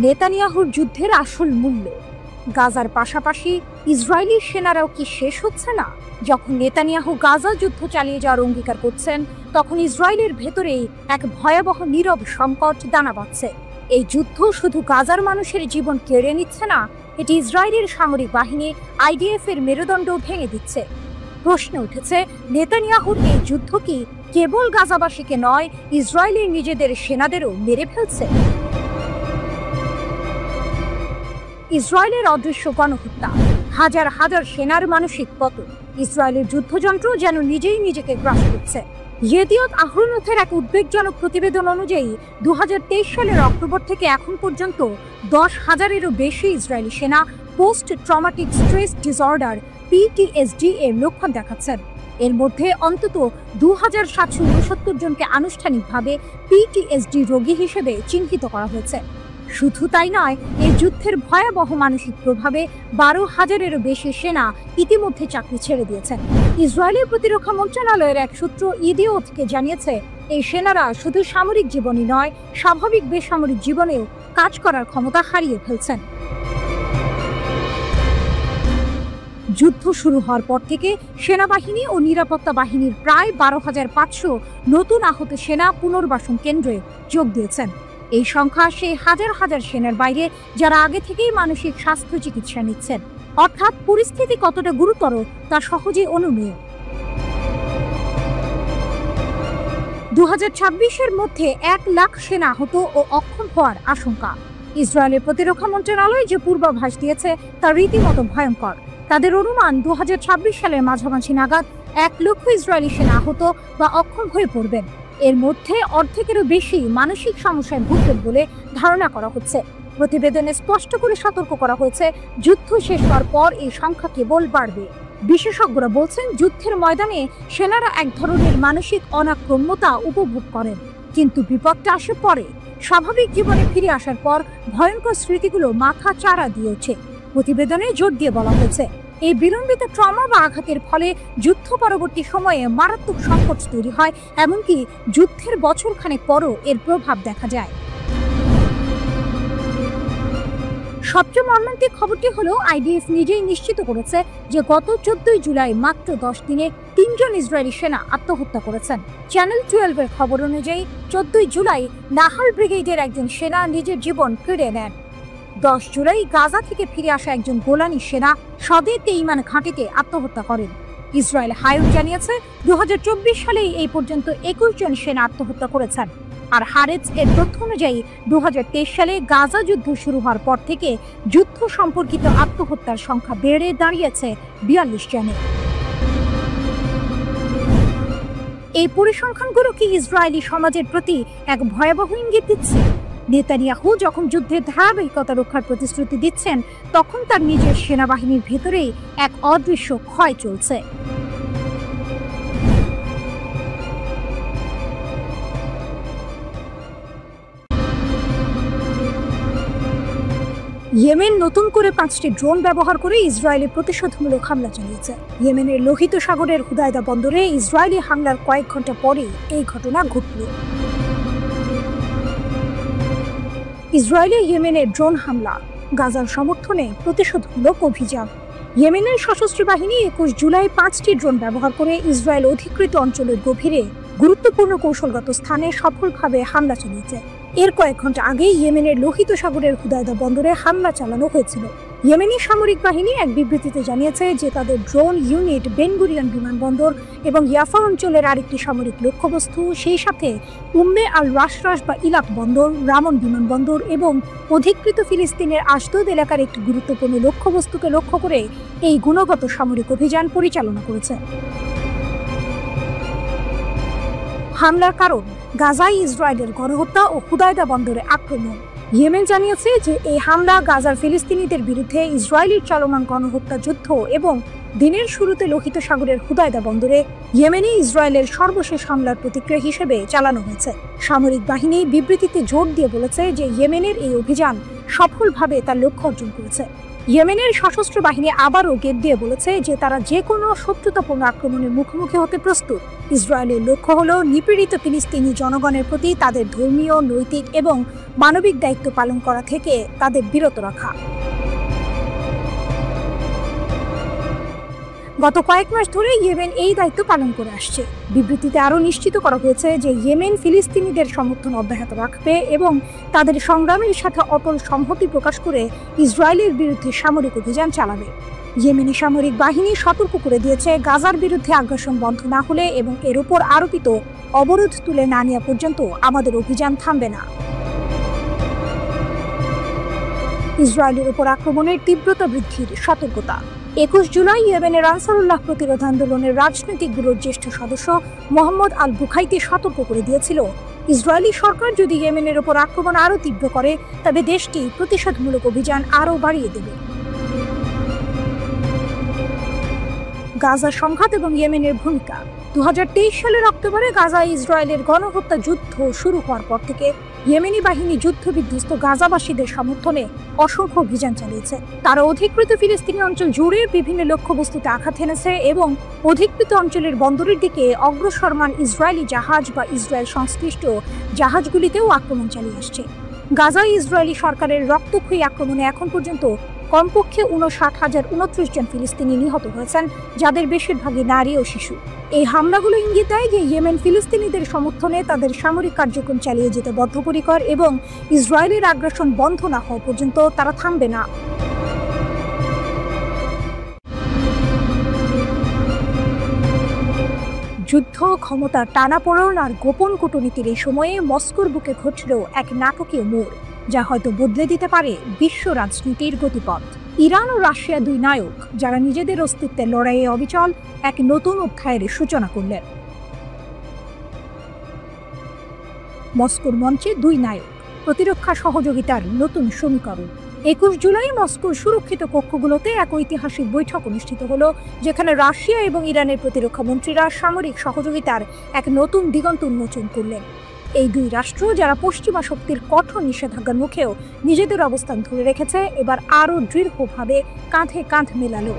নেতানিয়াহুর যুদ্ধের আসল মূল্য। গাজার পাশাপাশি ইসরায়েলি সেনারাও কি শেষ হচ্ছে না? যখন নেতানিয়াহু গাজা যুদ্ধ চালিয়ে যাওয়ার অঙ্গীকার করছেন, তখন ইসরায়েলের ভেতরেই এক ভয়াবহ নীরব সংকট দানা বাঁধছে। এই যুদ্ধ শুধু গাজার মানুষের জীবন কেড়ে নিচ্ছে না, এটি ইসরায়েলের সামরিক বাহিনী আইডিএফ এর মেরুদণ্ড ভেঙে দিচ্ছে। প্রশ্ন উঠেছে, নেতানিয়াহুর এই যুদ্ধ কি কেবল গাজাবাসীকে নয়, ইসরায়েলের নিজেদের সেনাদেরও মেরে ফেলছে? ইসরায়েলের অদৃশ্য গণহত্যা, হাজার হাজার সেনার মানসিক পতন, ইসরায়েলের যুদ্ধযন্ত্র যেন নিজেই নিজেকে গ্রাস করছে। ইয়েদিয়ত আহরোনথের এক উদ্বেগজনক প্রতিবেদন অনুযায়ী 2023 সালের অক্টোবর থেকে এখন পর্যন্ত 10,000-এরও বেশি ইসরায়েলি সেনা post traumatic stress disorder PTSD এর লক্ষণ দেখাচ্ছেন। এর মধ্যে অন্তত 2,769 জনকে আনুষ্ঠানিকভাবে PTSD রোগী হিসেবে চিহ্নিত করা হয়েছে। শুধু তাই নয়, এই যুদ্ধের ভয়াবহ মানসিক প্রভাবে 12,000-এরও বেশি সেনা ইতিমধ্যে চাকরি ছেড়ে দিয়েছেন। ইসরায়েলের প্রতিরক্ষা মন্ত্রণালয়ের এক সূত্র ইদিওতকে জানিয়েছে, এই সেনারা শুধু সামরিক জীবনই নয়, স্বাভাবিক বেসামরিক জীবনেও কাজ করার ক্ষমতা হারিয়ে ফেলছেন। যুদ্ধ শুরু হওয়ার পর থেকে সেনাবাহিনী ও নিরাপত্তা বাহিনীর প্রায় 12,500 নতুন আহত সেনা পুনর্বাসন কেন্দ্রে যোগ দিয়েছেন। এই সংখ্যা সেই হাজার হাজার সেনার বাইরে যারা আগে থেকেই মানসিক স্বাস্থ্য চিকিৎসা নিচ্ছেন। অর্থাৎ পরিস্থিতি কতটা গুরুতর তা সহজেই অনুমেয়। 2026-এর মধ্যে 1 লাখ সেনা আহত ও অক্ষম হওয়ার আশঙ্কা। ইসরায়েলের প্রতিরক্ষা মন্ত্রণালয় যে পূর্বাভাস দিয়েছে তা রীতিমতো ভয়ঙ্কর। তাদের অনুমান 2026 সালের মাঝামাঝি নাগাদ 1 লক্ষ ইসরায়েলি সেনা আহত বা অক্ষম হয়ে পড়বেন। এর মধ্যে অর্ধেকেরও বেশি মানসিক সমস্যায় ভুগবেন বলে ধারণা করা হচ্ছে। প্রতিবেদনে স্পষ্ট করে সতর্ক করা হয়েছে, যুদ্ধ শেষ হওয়ার পর এই সংখ্যা কেবল বাড়বে। বিশেষজ্ঞরা বলছেন, যুদ্ধের ময়দানে সেনারা এক ধরনের মানসিক অনাক্রম্যতা উপভোগ করেন, কিন্তু বিপদটা আসে পরে। স্বাভাবিক জীবনে ফিরে আসার পর ভয়ঙ্কর স্মৃতিগুলো মাথা চাড়া দিয়ে ওঠে। প্রতিবেদনে জোর দিয়ে বলা হয়েছে, এই বিলম্বিত ট্রমা বা আঘাতের ফলে যুদ্ধ পরবর্তী সময়ে মারাত্মক সংকট তৈরি হয়, এমনকি যুদ্ধের বছরখানেক পরও এর প্রভাব দেখা যায়। সবচেয়ে মর্মান্তিক খবরটি হলো, আইডিএফ নিজেই নিশ্চিত করেছে যে গত 14 জুলাই মাত্র 10 দিনে 3 জন ইসরায়েলি সেনা আত্মহত্যা করেছেন। চ্যানেল 12-এর খবর অনুযায়ী 14 জুলাই নাহাল ব্রিগেডের একজন সেনা নিজের জীবন কেড়ে নেন। 10 জুলাই গাজা থেকে ফিরে আসা একজন গোলানি সেনা সদে তেইমান ঘাঁটিতে আত্মহত্যা করেন। ইসরায়েল হায়ুন জানিয়েছে, 2024 সালেই এই পর্যন্ত 21 জন সেনা আত্মহত্যা করেছেন। আর হারেজ এর তথ্য অনুযায়ী 2023 সালে গাজা যুদ্ধ শুরু হওয়ার পর থেকে যুদ্ধ সম্পর্কিত আত্মহত্যার সংখ্যা বেড়ে দাঁড়িয়েছে 42 জনে। এই পরিসংখ্যানগুলো কি ইসরায়েলি সমাজের প্রতি এক ভয়াবহ ইঙ্গিত দিচ্ছে? নেতানিয়াহু যখন যুদ্ধের ধারাবাহিকতা রক্ষার প্রতিশ্রুতি দিচ্ছেন, তখন তার নিজের সেনাবাহিনীর ভেতরেই এক অদৃশ্য ক্ষয় চলছে। ইয়েমেন নতুন করে 5টি ড্রোন ব্যবহার করে ইসরায়েলি প্রতিশোধমূলক হামলা চালিয়েছে। ইয়েমেনের লোহিত সাগরের হুদায়দা বন্দরে ইসরায়েলি হামলার কয়েক ঘন্টা পরেই এই ঘটনা ঘটল। ইসরায়েলি ইয়েমেনের ড্রোন হামলা, গাজার সমর্থনে প্রতিশোধমূলক অভিযান। ইয়েমেনের সশস্ত্র বাহিনী 21 জুলাই 5টি ড্রোন ব্যবহার করে ইসরায়েল অধিকৃত অঞ্চলের গভীরে গুরুত্বপূর্ণ কৌশলগত স্থানে সফলভাবে হামলা চালিয়েছে। এর কয়েক ঘন্টা আগে ইয়েমেনের লোহিত সাগরের হুদায়দা বন্দরে হামলা চালানো হয়েছিল। ইয়েমেনি সামরিক বাহিনী এক বিবৃতিতে জানিয়েছে যে তাদের ড্রোন ইউনিট বেন গুরিয়ন বিমানবন্দর এবং ইয়াফা অঞ্চলের আরেকটি সামরিক লক্ষ্যবস্তু, সেই সাথে উম্মে আল রাশরাশ বা ইলাত বন্দর, রামন বিমানবন্দর এবং অধিকৃত ফিলিস্তিনের আশদোদ এলাকার একটি গুরুত্বপূর্ণ লক্ষ্যবস্তুকে লক্ষ্য করে এই গুণগত সামরিক অভিযান পরিচালনা করেছে। হামলার কারণ গাজায় ইসরায়েলের গণহত্যা ও হুদায়দা বন্দরে আক্রমণ। ইয়েমেন জানিয়েছে যে এই হামলা গাজার ফিলিস্তিনিদের বিরুদ্ধে ইসরায়েলের চলমান গণহত্যা যুদ্ধ এবং দিনের শুরুতে লোহিত সাগরের হুদায়দা বন্দরে ইয়েমেনে ইসরায়েলের সর্বশেষ হামলার প্রতিক্রিয়া হিসেবে চালানো হয়েছে। সামরিক বাহিনী বিবৃতিতে জোর দিয়ে বলেছে যে ইয়েমেনের এই অভিযান সফলভাবে তার লক্ষ্য অর্জন করেছে। ইয়েমেনের সশস্ত্র বাহিনী আবারও গেট দিয়ে বলেছে যে তারা যে কোনো শত্রুতাপূর্ণ আক্রমণের মুখোমুখি হতে প্রস্তুত। ইসরায়েলের লক্ষ্য হল নিপীড়িত ফিলিস্তিনি জনগণের প্রতি তাদের ধর্মীয়, নৈতিক এবং মানবিক দায়িত্ব পালন করা থেকে তাদের বিরত রাখা। গত কয়েক মাস ধরে ইয়েমেন এই দায়িত্ব পালন করে আসছে। বিবৃতিতে আরও নিশ্চিত করা হয়েছে যে ইয়েমেন ফিলিস্তিনিদের সমর্থন অব্যাহত রাখবে এবং তাদের সংগ্রামের সাথে অটল সংহতি প্রকাশ করে ইসরায়েলের বিরুদ্ধে সামরিক অভিযান চালাবে। ইয়েমেনি সামরিক বাহিনী সতর্ক করে দিয়েছে, গাজার বিরুদ্ধে আগ্রাসন বন্ধ না হলে এবং এর উপর আরোপিত অবরোধ তুলে না নেওয়া পর্যন্ত আমাদের অভিযান থামবে না। ইসরায়েলের উপর আক্রমণের তীব্রতা বৃদ্ধির সতর্কতা। 21 জুলাই ইয়েমেনের আনসারুল্লাহ প্রতিরোধ আন্দোলনের রাজনৈতিক ব্যুরোর জ্যেষ্ঠ সদস্য মোহাম্মদ আল বুখাইতি সতর্ক করে দিয়েছিল, ইসরায়েলি সরকার যদি ইয়েমেনের উপর আক্রমণ আরও তীব্র করে তবে দেশটি প্রতিশোধমূলক অভিযান আরও বাড়িয়ে দেবে। গাজা সংঘাত এবং ইয়েমেনের ভূমিকা। 2023 সালের অক্টোবরে গাজায় ইসরায়েলের গণহত্যা যুদ্ধ শুরু হওয়ার পর থেকে ইয়েমেনি বাহিনী যুদ্ধবিধ্বস্ত গাজাবাসীদের সমর্থনে অসংখ্য অভিযান চালিয়েছে। তারা অধিকৃত ফিলিস্তিনি অঞ্চল জুড়ে বিভিন্ন লক্ষ্যবস্তুতে আঘাত হেনেছে এবং অধিকৃত অঞ্চলের বন্দরের দিকে অগ্রসরমান ইসরায়েলি জাহাজ বা ইসরায়েল সংশ্লিষ্ট জাহাজগুলিতেও আক্রমণ চালিয়ে আসছে। গাজায় ইসরায়েলি সরকারের রক্তক্ষয়ী আক্রমণে এখন পর্যন্ত কমপক্ষে 59,029 জন ফিলিস্তিনি নিহত হয়েছেন, যাদের বেশিরভাগই নারী ও শিশু। এই হামলাগুলো ইঙ্গিত দেয় যে ইয়েমেন ফিলিস্তিনিদের সমর্থনে তাদের সামরিক কার্যক্রম চালিয়ে যেতে বদ্ধপরিকর এবং ইসরায়েলের আগ্রাসন বন্ধ না হওয়া পর্যন্ত তারা থামবে না। যুদ্ধ, ক্ষমতার টানাপোড়েন আর গোপন কূটনীতির এই সময়ে মস্কোর বুকে ঘটল এক নাটকীয় মোড়, যা হয়তো বদলে দিতে পারে বিশ্ব রাজনীতির গতিপথ। ইরান ও রাশিয়া দুই নায়ক, যারা নিজেদের অস্তিত্বের লড়াইয়ে অবিচল, এক নতুন অধ্যায়ের সূচনা করলেন। মস্কোর মঞ্চে দুই নায়ক, প্রতিরক্ষা সহযোগিতার নতুন সমীকরণ। 21 জুলাই মস্কোর সুরক্ষিত কক্ষগুলোতে এক ঐতিহাসিক বৈঠক অনুষ্ঠিত হলো, যেখানে রাশিয়া এবং ইরানের প্রতিরক্ষা মন্ত্রীরা সামরিক সহযোগিতার এক নতুন দিগন্ত উন্মোচন করলেন। এই দুই রাষ্ট্র, যারা পশ্চিমা শক্তির কঠোর নিষেধাজ্ঞার মুখেও নিজেদের অবস্থান ধরে রেখেছে, এবার আরও দৃঢ়ভাবে কাঁধে কাঁধ মেলালো।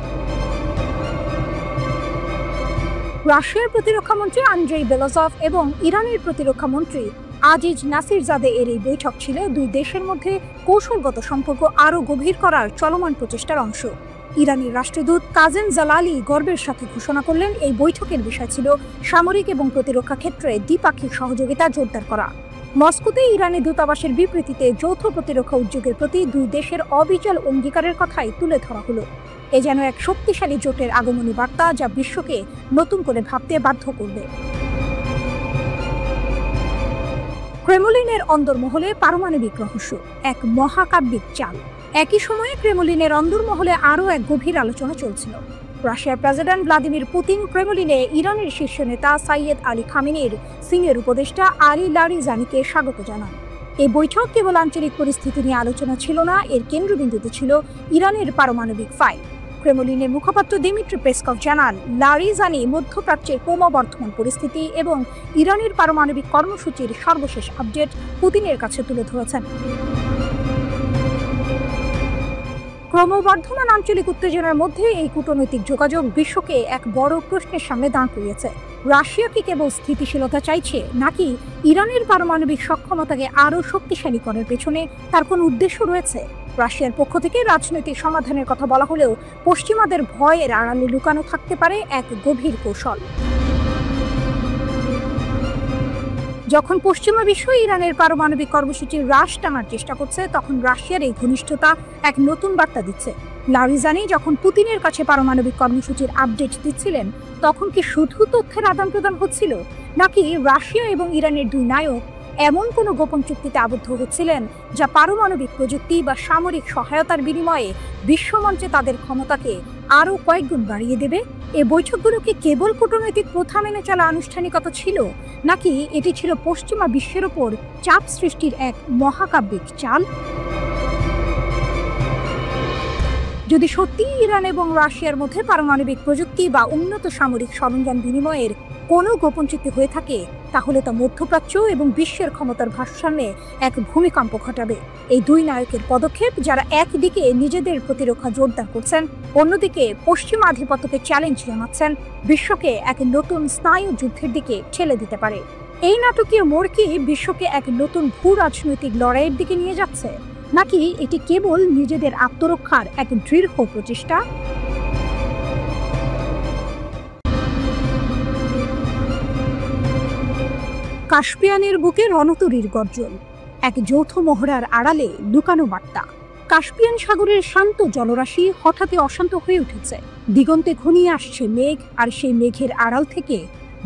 রাশিয়ার প্রতিরক্ষা মন্ত্রী আন্দ্রেই বেলাজভ এবং ইরানের প্রতিরক্ষা মন্ত্রী আজিজ নাসিরজাদে এর এই বৈঠক ছিল দুই দেশের মধ্যে কৌশলগত সম্পর্ক আরও গভীর করার চলমান প্রচেষ্টার অংশ। ইরানের রাষ্ট্রদূত কাজেম জালালি গর্বের সাথে ঘোষণা করলেন, এই বৈঠকের বিষয় ছিল সামরিক এবং প্রতিরক্ষা ক্ষেত্রে দ্বিপাক্ষিক সহযোগিতা জোরদার করা। মস্কোতে ইরানি দূতাবাসের বিবৃতিতে যৌথ প্রতিরক্ষা উদ্যোগের প্রতি দুই দেশের অবিচল অঙ্গীকারের কথাই তুলে ধরা হলো। এ যেন এক শক্তিশালী জোটের আগমনী বার্তা, যা বিশ্বকে নতুন করে ভাবতে বাধ্য করবে। ক্রেমলিনের অন্দরমহলে পারমাণবিক রহস্য, এক মহাকাব্যিক চাল। একই সময়ে ক্রেমলিনের অন্দরমহলে আরও এক গভীর আলোচনা চলছিল। রাশিয়ার প্রেসিডেন্ট ভ্লাদিমির পুতিন ক্রেমলিনে ইরানের শীর্ষ নেতা সাইয়েদ আলী খামেনির সিনিয়র উপদেষ্টা আলী লারিজানিকে স্বাগত জানান। এই বৈঠক কেবল আঞ্চলিক পরিস্থিতি নিয়ে আলোচনা ছিল না, এর কেন্দ্রবিন্দুতে ছিল ইরানের পারমাণবিক ফাইল। ক্রেমলিনের মুখপাত্র দিমিত্রি পেসকভ জানান, লারিজানি মধ্যপ্রাচ্যের ক্রমবর্ধমান পরিস্থিতি এবং ইরানের পারমাণবিক কর্মসূচির সর্বশেষ আপডেট পুতিনের কাছে তুলে ধরেছেন। ক্রমবর্ধমান আঞ্চলিক উত্তেজনার মধ্যে এই কূটনৈতিক যোগাযোগ বিশ্বকে এক বড় প্রশ্নের সামনে দাঁড় করিয়েছে। রাশিয়া কি কেবল স্থিতিশীলতা চাইছে, নাকি ইরানের পারমাণবিক সক্ষমতাকে আরও শক্তিশালী করার পেছনে তার কোনো উদ্দেশ্য রয়েছে? রাশিয়ার পক্ষ থেকে রাজনৈতিক সমাধানের কথা বলা হলেও পশ্চিমাদের ভয়ের আড়ালে লুকানো থাকতে পারে এক গভীর কৌশল। যখন পশ্চিমা বিশ্ব ইরানের পারমাণবিক কর্মসূচির হ্রাস টানার চেষ্টা করছে, তখন রাশিয়ার এই ঘনিষ্ঠতা এক নতুন বার্তা দিচ্ছে। লারিজানি যখন পুতিনের কাছে পারমাণবিক কর্মসূচির আপডেট দিচ্ছিলেন, তখন কি শুধু তথ্যের আদান প্রদান হচ্ছিল, নাকি রাশিয়া এবং ইরানের দুই নায়ক এমন কোনো গোপন চুক্তিতে আবদ্ধ হচ্ছিলেন যা পারমাণবিক প্রযুক্তি বা সামরিক সহায়তার বিনিময়ে বিশ্বমঞ্চে তাদের ক্ষমতাকে আরও কয়েকগুণ বাড়িয়ে দেবে? এই বৈঠকগুলো কি কেবল কূটনৈতিক প্রথা মেনে চলা আনুষ্ঠানিকতা ছিল, নাকি এটি ছিল পশ্চিমা বিশ্বের ওপর চাপ সৃষ্টির এক মহাকাব্যিক চাল? যদি সত্যি ইরান এবং রাশিয়ার মধ্যে পারমাণবিক প্রযুক্তি বা উন্নত সামরিক সরঞ্জাম বিনিময়ের কোনো গোপন চুক্তি হয়ে থাকে, তাহলে তা মধ্যপ্রাচ্য এবং বিশ্বের ক্ষমতার ভারসাম্যে এক ভূমিকম্প ঘটাবে। এই দুই নায়কের পদক্ষেপ, যারা একদিকে নিজেদের প্রতিরক্ষা জোরদার করছেন, অন্যদিকে পশ্চিমা আধিপত্যকে চ্যালেঞ্জ জানাচ্ছেন, বিশ্বকে এক নতুন স্নায়ু যুদ্ধের দিকে ঠেলে দিতে পারে। এই নাটকীয় মোড় কি বিশ্বকে এক নতুন ভূ রাজনৈতিক লড়াইয়ের দিকে নিয়ে যাচ্ছে, নাকি এটি কেবল নিজেদের আত্মরক্ষার এক দৃঢ় প্রচেষ্টা? কাস্পিয়ানের বুকে রণতরীর গর্জন, এক যৌথ মহড়ার আড়ালে লুকানো বার্তা। কাস্পিয়ান সাগরের শান্ত জলরাশি হঠাৎই অশান্ত হয়ে উঠেছে। দিগন্তে ঘনিয়ে আসছে মেঘ, আর সেই মেঘের আড়াল থেকে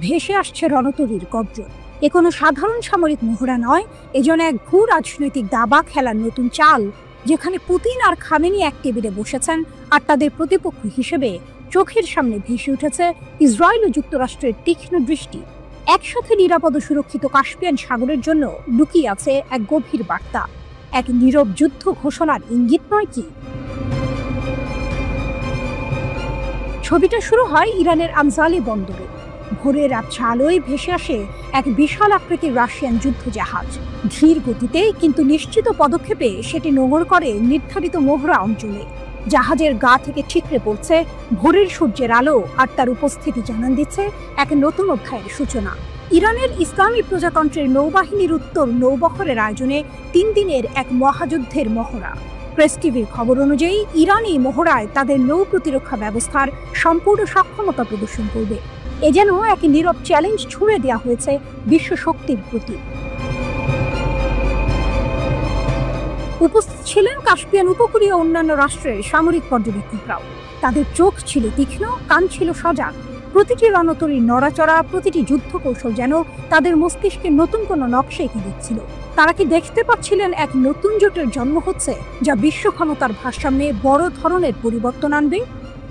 ভেসে আসছে রণতরীর গর্জন। এ কোনো সাধারণ সামরিক মহড়া নয়, এ যেন এক ভূ রাজনৈতিক দাবা খেলার নতুন চাল, যেখানে পুতিন আর খামেনি এক টেবিলে বসেছেন, আর তাদের প্রতিপক্ষ হিসেবে চোখের সামনে ভেসে উঠেছে ইসরায়েল ও যুক্তরাষ্ট্রের তীক্ষ্ণ দৃষ্টি। একসাথে নিরাপদ ও সুরক্ষিত কাস্পিয়ান সাগরের জন্য লুকিয়ে আছে এক গভীর বার্তা, এক নীরব যুদ্ধ ঘোষণার ইঙ্গিত নয় কি? ছবিটা শুরু হয় ইরানের আমজালি বন্দরে। ভোরের আবছা আলোয় ভেসে আসে এক বিশাল আকৃতির রাশিয়ান যুদ্ধ জাহাজ। ধীর গতিতে কিন্তু নিশ্চিত পদক্ষেপে সেটি নোঙর করে নির্ধারিত মহড়া অঞ্চলে। জাহাজের গা থেকে ঠিকরে পড়ছে ভোরের সূর্যের আলো, আর তার উপস্থিতি জানান দিচ্ছে এক নতুন অধ্যায়ের সূচনা। ইরানের ইসলামী প্রজাতন্ত্রের নৌবাহিনীর উত্তর নৌবহরের আয়োজনে 3 দিনের এক মহাযুদ্ধের মহড়া। প্রেস টিভির খবর অনুযায়ী ইরান এই মহড়ায় তাদের নৌ প্রতিরক্ষা ব্যবস্থার সম্পূর্ণ সক্ষমতা প্রদর্শন করবে। এ যেন এক নীরব চ্যালেঞ্জ ছুড়ে দেওয়া হয়েছে বিশ্ব শক্তির প্রতি। উপস্থিত ছিলেন কাস্পিয়ান উপকূলীয় অন্যান্য রাষ্ট্রের সামরিক পর্যবেক্ষকরাও। তাদের চোখ ছিল তীক্ষ্ণ, কান ছিল সজাগ। প্রতিটি রণতরীর নড়াচড়া, প্রতিটি যুদ্ধ কৌশল যেন তাদের মস্তিষ্কে নতুন কোনো নকশা এঁকে দিচ্ছিল। তারা কি দেখতে পাচ্ছিলেন এক নতুন জোটের জন্ম হচ্ছে, যা বিশ্ব ক্ষমতার ভারসাম্যে বড় ধরনের পরিবর্তন আনবে?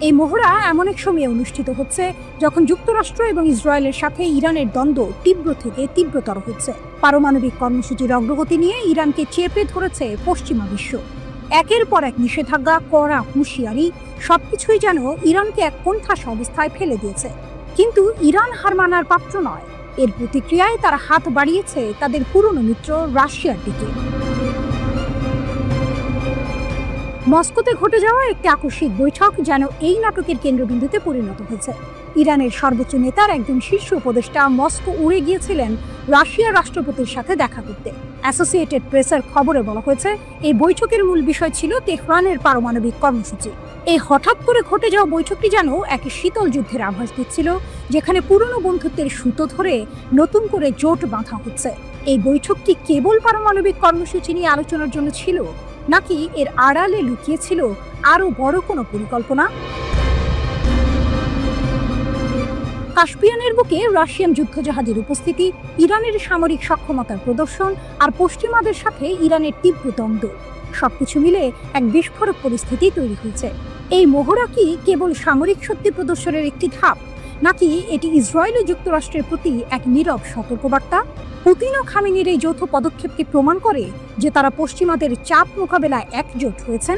এই মহড়া এমন এক সময়ে অনুষ্ঠিত হচ্ছে যখন যুক্তরাষ্ট্র এবং ইসরায়েলের সাথে ইরানের দ্বন্দ্ব তীব্র থেকে তীব্রতর হচ্ছে। পারমাণবিক কর্মসূচির অগ্রগতি নিয়ে ইরানকে চেপে ধরেছে পশ্চিমা বিশ্ব। একের পর এক নিষেধাজ্ঞা, কড়া হুঁশিয়ারি, সবকিছুই যেন ইরানকে এক কোণঠাসা অবস্থায় ফেলে দিয়েছে। কিন্তু ইরান হার মানার পাত্র নয়। এর প্রতিক্রিয়ায় তারা হাত বাড়িয়েছে তাদের পুরনো মিত্র রাশিয়ার দিকে। মস্কোতে ঘটে যাওয়া একটি আকস্মিক বৈঠক যেন এই নাটকের কেন্দ্রবিন্দুতে পরিণত হয়েছে। ইরানের সর্বোচ্চ নেতার একজন শীর্ষ উপদেষ্টা মস্কো উড়ে গিয়েছিলেন রাশিয়ার রাষ্ট্রপতির সাথে দেখা করতে। অ্যাসোসিয়েটেড প্রেসের খবরে বলা হয়েছে, এই বৈঠকের মূল বিষয় ছিল তেহরানের পারমাণবিক কর্মসূচি। এই হঠাৎ করে ঘটে যাওয়া বৈঠকটি যেন এক শীতল যুদ্ধের আভাস দিচ্ছিল, যেখানে পুরনো বন্ধুত্বের সুতো ধরে নতুন করে জোট বাঁধা হচ্ছে। এই বৈঠকটি কেবল পারমাণবিক কর্মসূচি নিয়ে আলোচনার জন্য ছিল, নাকি এর আড়ালে লুকিয়ে ছিল আরো বড় কোনো পরিকল্পনা? কাস্পিয়ানের বুকে রাশিয়ান যুদ্ধজাহাজের উপস্থিতি, ইরানের সামরিক সক্ষমতার প্রদর্শন, আর পশ্চিমাদের সাথে ইরানের তীব্র দ্বন্দ্ব, সবকিছু মিলে এক বিস্ফোরক পরিস্থিতি তৈরি হয়েছে। এই মহড়া কি কেবল সামরিক শক্তি প্রদর্শনের একটি ধাপ, নাকি এটি ইসরায়েল ও যুক্তরাষ্ট্রের প্রতি এক নীরব সতর্কবার্তা? পুতিন ও খামেনির এই যৌথ পদক্ষেপকে প্রমাণ করে যে তারা পশ্চিমাদের চাপ মোকাবেলায় একজোট হয়েছেন।